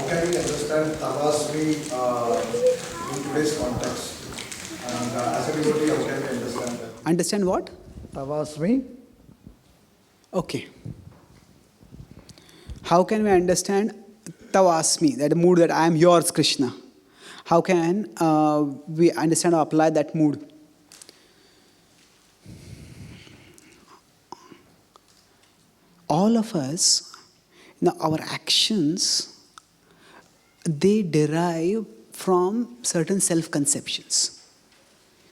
can we understand Tavasvi in today's context? And as a devotee, how can we understand that? Understand what? Tavasvi. Okay. How can we understand Tavasmi, that mood that I am yours, Krishna? How can we understand or apply that mood? All of us, our actions, they derive from certain self-conceptions.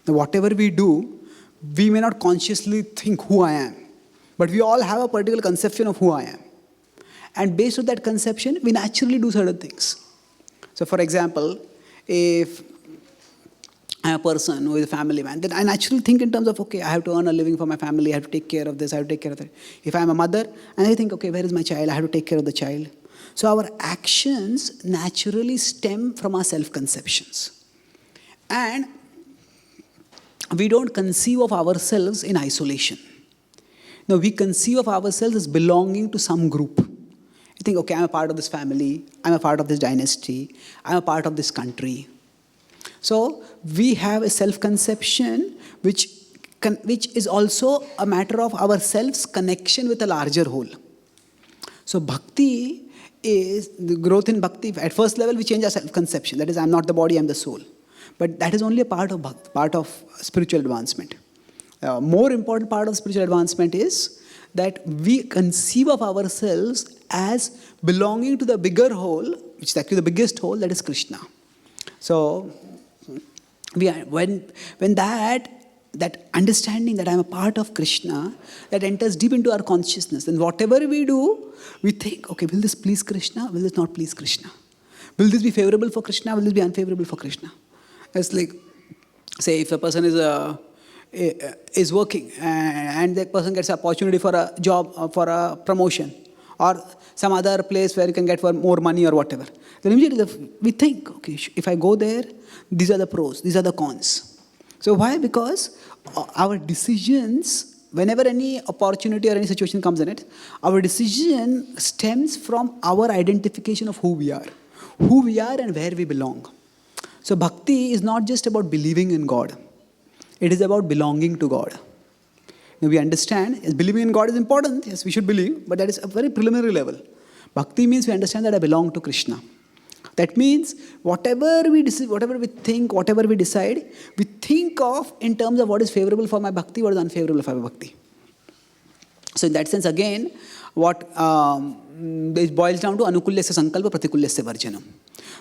Now, whatever we do, we may not consciously think who I am, but we all have a particular conception of who I am. And based on that conception, we naturally do certain things. So, for example, if I'm a person who is a family man, then I naturally think in terms of, okay, I have to earn a living for my family, I have to take care of this, I have to take care of that. If I'm a mother, and I think, okay, where is my child? I have to take care of the child. So our actions naturally stem from our self-conceptions. And we don't conceive of ourselves in isolation. No, we conceive of ourselves as belonging to some group. You think, okay, I'm a part of this family, I'm a part of this dynasty, I'm a part of this country. So we have a self-conception which is also a matter of ourselves' connection with a larger whole. So bhakti is the growth in bhakti. At first level, we change our self-conception. That is, I'm not the body, I'm the soul. But that is only a part of bhakti, part of spiritual advancement. More important part of spiritual advancement is that we conceive of ourselves as belonging to the bigger whole, which is actually the biggest whole, that is Krishna. So when that understanding that I'm a part of Krishna, that enters deep into our consciousness, then whatever we do, we think, okay, will this please Krishna? Will this not please Krishna? Will this be favorable for Krishna? Will this be unfavorable for Krishna? It's like, say, if a person is working and that person gets an opportunity for a job, for a promotion, or some other place where you can get for more money or whatever, then immediately we think, okay, if I go there, these are the pros, these are the cons. So why? Because our decisions, whenever any opportunity or any situation comes in it, our decision stems from our identification of who we are and where we belong. So bhakti is not just about believing in God. It is about belonging to God. Now we understand, yes, believing in God is important. Yes, we should believe, but that is a very preliminary level. Bhakti means we understand that I belong to Krishna. That means whatever we think, whatever we decide, we think of in terms of what is favorable for my bhakti, what is unfavorable for my bhakti. So in that sense, again, what it boils down to anukulyasya sankalpa pratikulyasya varjanam.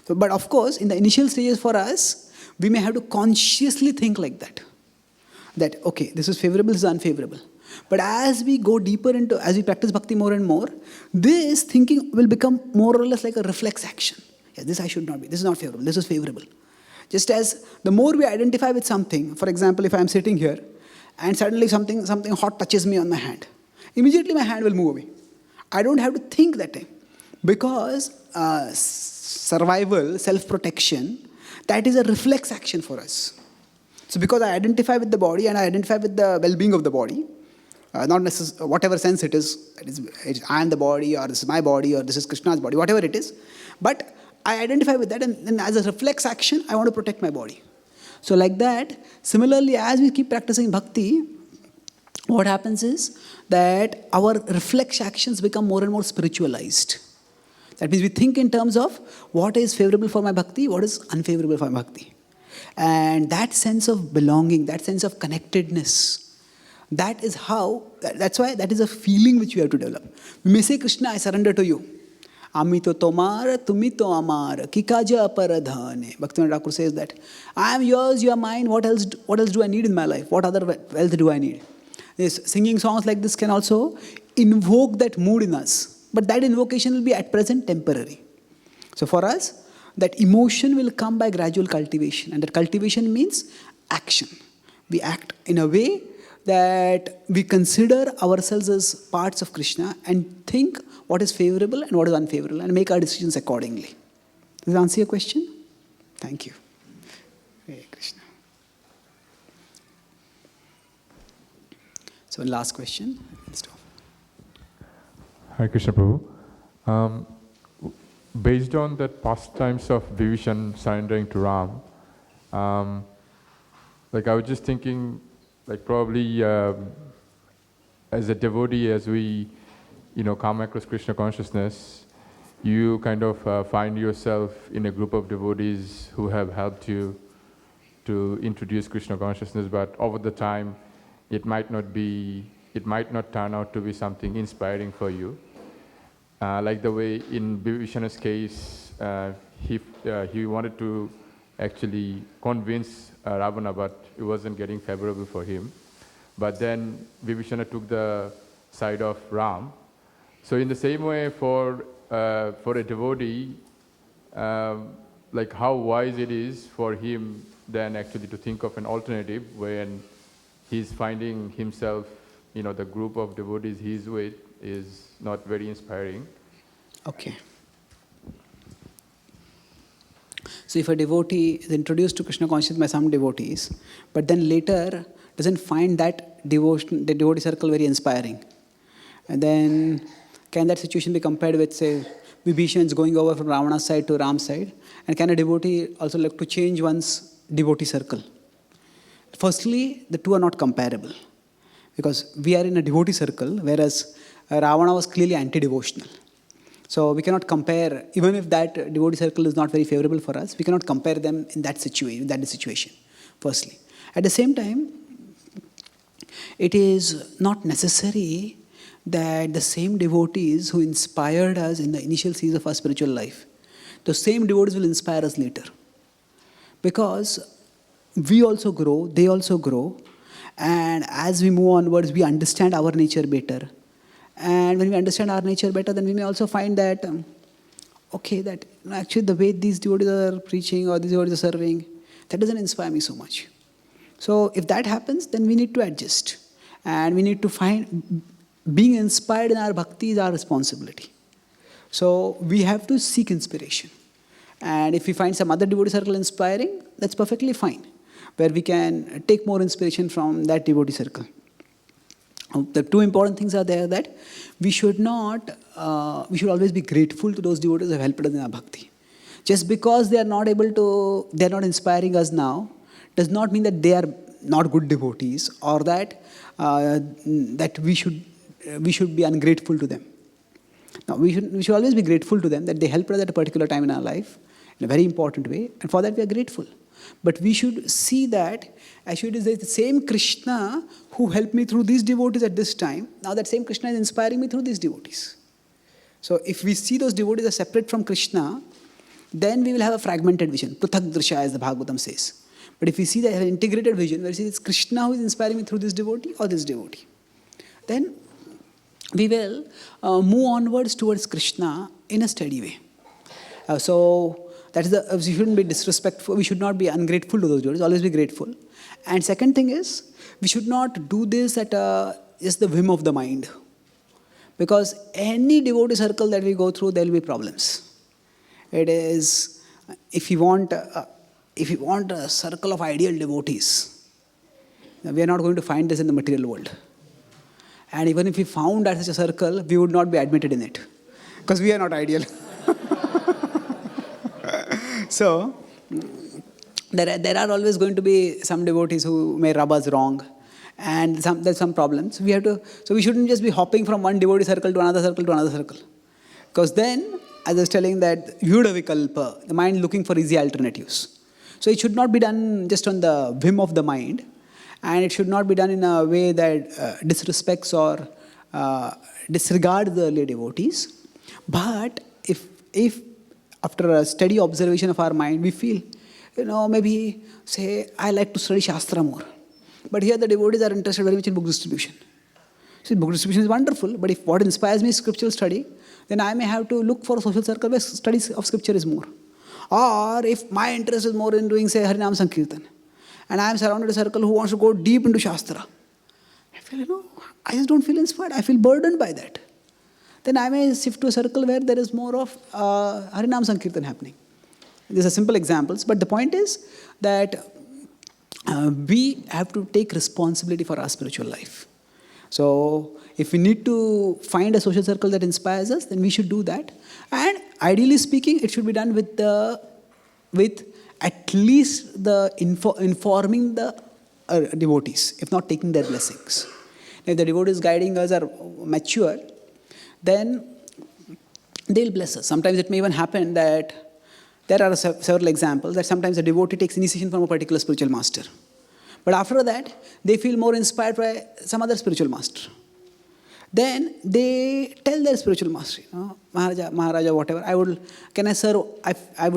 So, but of course, in the initial stages for us, we may have to consciously think like that. That, okay, this is favorable, this is unfavorable. But as we go deeper into, as we practice bhakti more and more, this thinking will become more or less like a reflex action. Yes, this I should not be, this is not favorable, this is favorable. Just as the more we identify with something, for example, if I am sitting here and suddenly something hot touches me on my hand, immediately my hand will move away. I don't have to think that time. Because survival, self-protection, that is a reflex action for us. So because I identify with the body and I identify with the well-being of the body, not necessarily whatever sense it is I am the body, or this is my body, or this is Krishna's body, whatever it is, but I identify with that, and as a reflex action, I want to protect my body. So like that, similarly, as we keep practicing bhakti, what happens is that our reflex actions become more and more spiritualized. That means we think in terms of what is favorable for my bhakti, what is unfavorable for my bhakti. And that sense of belonging, that sense of connectedness, that is how, that's why that is a feeling which we have to develop. We may say, Krishna, I surrender to you. Amito tomar, tumito amar, kikaja aparadhane. Bhaktivinoda Thakur says that. I am yours, you are mine, what else do I need in my life? What other wealth do I need? Yes, singing songs like this can also invoke that mood in us. But that invocation will be at present temporary. So for us, that emotion will come by gradual cultivation. And that cultivation means action. We act in a way that we consider ourselves as parts of Krishna and think what is favorable and what is unfavorable and make our decisions accordingly. Does that answer your question? Thank you. Hare Krishna. So one last question. Let's stop. Hare Krishna Prabhu. Based on the pastimes of Vibhishan surrendering to Ram, like I was just thinking, like probably as a devotee, as we, come across Krishna consciousness, you kind of find yourself in a group of devotees who have helped you to introduce Krishna consciousness, but over the time, it might not turn out to be something inspiring for you. Like the way in Vibhishana's case, he wanted to actually convince Ravana, but it wasn't getting favorable for him. But then Vibhishana took the side of Ram. So in the same way, for a devotee, like how wise it is for him then actually to think of an alternative when he's finding himself, the group of devotees he's with is not very inspiring. Okay. So if a devotee is introduced to Krishna consciousness by some devotees, but then later doesn't find that the devotee circle very inspiring, and then can that situation be compared with, say, Vibhishan going over from Ravana's side to Ram's side? And can a devotee also like to change one's devotee circle? Firstly, the two are not comparable, because we are in a devotee circle, whereas Ravana was clearly anti-devotional. So we cannot compare, even if that devotee circle is not very favorable for us, we cannot compare them in that situation, firstly. At the same time, it is not necessary that the same devotees who inspired us in the initial stage of our spiritual life, the same devotees will inspire us later. Because we also grow, they also grow, and as we move onwards, we understand our nature better. And when we understand our nature better, then we may also find that, that actually the way these devotees are preaching or these devotees are serving, that doesn't inspire me so much. So if that happens, then we need to adjust. And we need to find, being inspired in our bhakti is our responsibility. So we have to seek inspiration. And if we find some other devotee circle inspiring, that's perfectly fine, where we can take more inspiration from that devotee circle. The two important things are there that we should always be grateful to those devotees who have helped us in our bhakti. Just because they are not inspiring us now, does not mean that they are not good devotees or that we should be ungrateful to them. Now, we should always be grateful to them that they helped us at a particular time in our life in a very important way, and for that we are grateful. But we should see that actually it is the same Krishna who helped me through these devotees at this time. Now that same Krishna is inspiring me through these devotees. So if we see those devotees as separate from Krishna, then we will have a fragmented vision. Pruthak Drisha, as the Bhagavatam says. But if we see that have an integrated vision, where we see it's Krishna who is inspiring me through this devotee or this devotee, then we will move onwards towards Krishna in a steady way. So that is we shouldn't be disrespectful, we should not be ungrateful to those devotees, always be grateful. And second thing is, we should not do this at just the whim of the mind. Because any devotee circle that we go through, there will be problems. It is, if you want a circle of ideal devotees, we are not going to find this in the material world. And even if we found such a circle, we would not be admitted in it. Because we are not ideal. So, there are always going to be some devotees who may rub us wrong. And there's some problems. So we shouldn't just be hopping from one devotee circle to another circle to another circle. Because then, as I was telling that, Vyuda Vikalpa, the mind looking for easy alternatives. So it should not be done just on the whim of the mind. And it should not be done in a way that disrespects or disregards the earlier devotees. But if after a steady observation of our mind, we feel, maybe say, I like to study Shastra more. But here the devotees are interested very much in book distribution. See, book distribution is wonderful, but if what inspires me is scriptural study, then I may have to look for a social circle where studies of scripture is more. Or if my interest is more in doing, say, Harinam Sankirtan, and I am surrounded by a circle who wants to go deep into Shastra, I feel, I just don't feel inspired. I feel burdened by that. Then I may shift to a circle where there is more of Harinam Sankirtan happening. These are simple examples, but the point is that we have to take responsibility for our spiritual life. So if we need to find a social circle that inspires us, then we should do that. And ideally speaking, it should be done with at least the informing the devotees, if not taking their blessings. If the devotees guiding us are mature, then they'll bless us. Sometimes it may even happen that there are several examples that sometimes a devotee takes initiation from a particular spiritual master. But after that, they feel more inspired by some other spiritual master. Then they tell their spiritual master, Maharaja, whatever, I would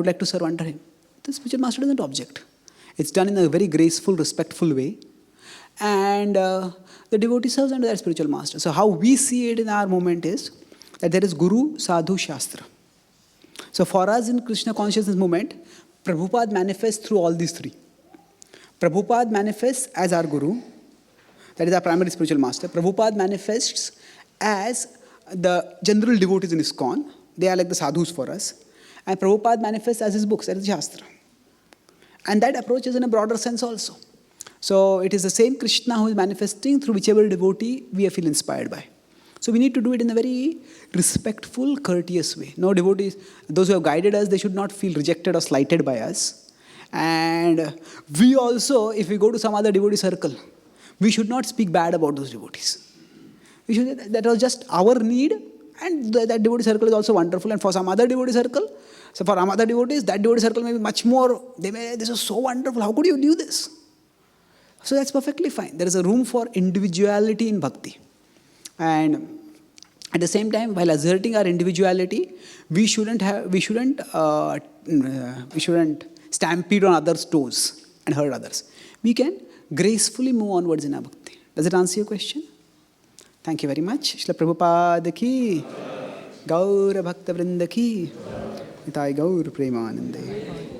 like to serve under him. The spiritual master doesn't object. It's done in a very graceful, respectful way. And the devotee serves under that spiritual master. So how we see it in our movement is that there is Guru, Sadhu, Shastra. So for us in Krishna consciousness movement, Prabhupada manifests through all these three. Prabhupada manifests as our Guru, that is our primary spiritual master. Prabhupada manifests as the general devotees in ISKCON. They are like the sadhus for us. And Prabhupada manifests as his books, that is Shastra. And that approach is in a broader sense also. So it is the same Krishna who is manifesting through whichever devotee we feel inspired by. So we need to do it in a very respectful, courteous way. No devotees, those who have guided us, they should not feel rejected or slighted by us. And we also, if we go to some other devotee circle, we should not speak bad about those devotees. We should, that was just our need, and that devotee circle is also wonderful. And for some other devotee circle, so for some other devotees, that devotee circle may be much more, this is so wonderful, how could you do this? So that's perfectly fine. There is a room for individuality in bhakti. And at the same time, while asserting our individuality, we shouldn't stampede on others' toes and hurt others. We can gracefully move onwards in our bhakti. Does it answer your question? Thank you very much. Srila Prabhupada ki, Gaura Bhakta Vrinda ki, Nitai Gaur Premanande.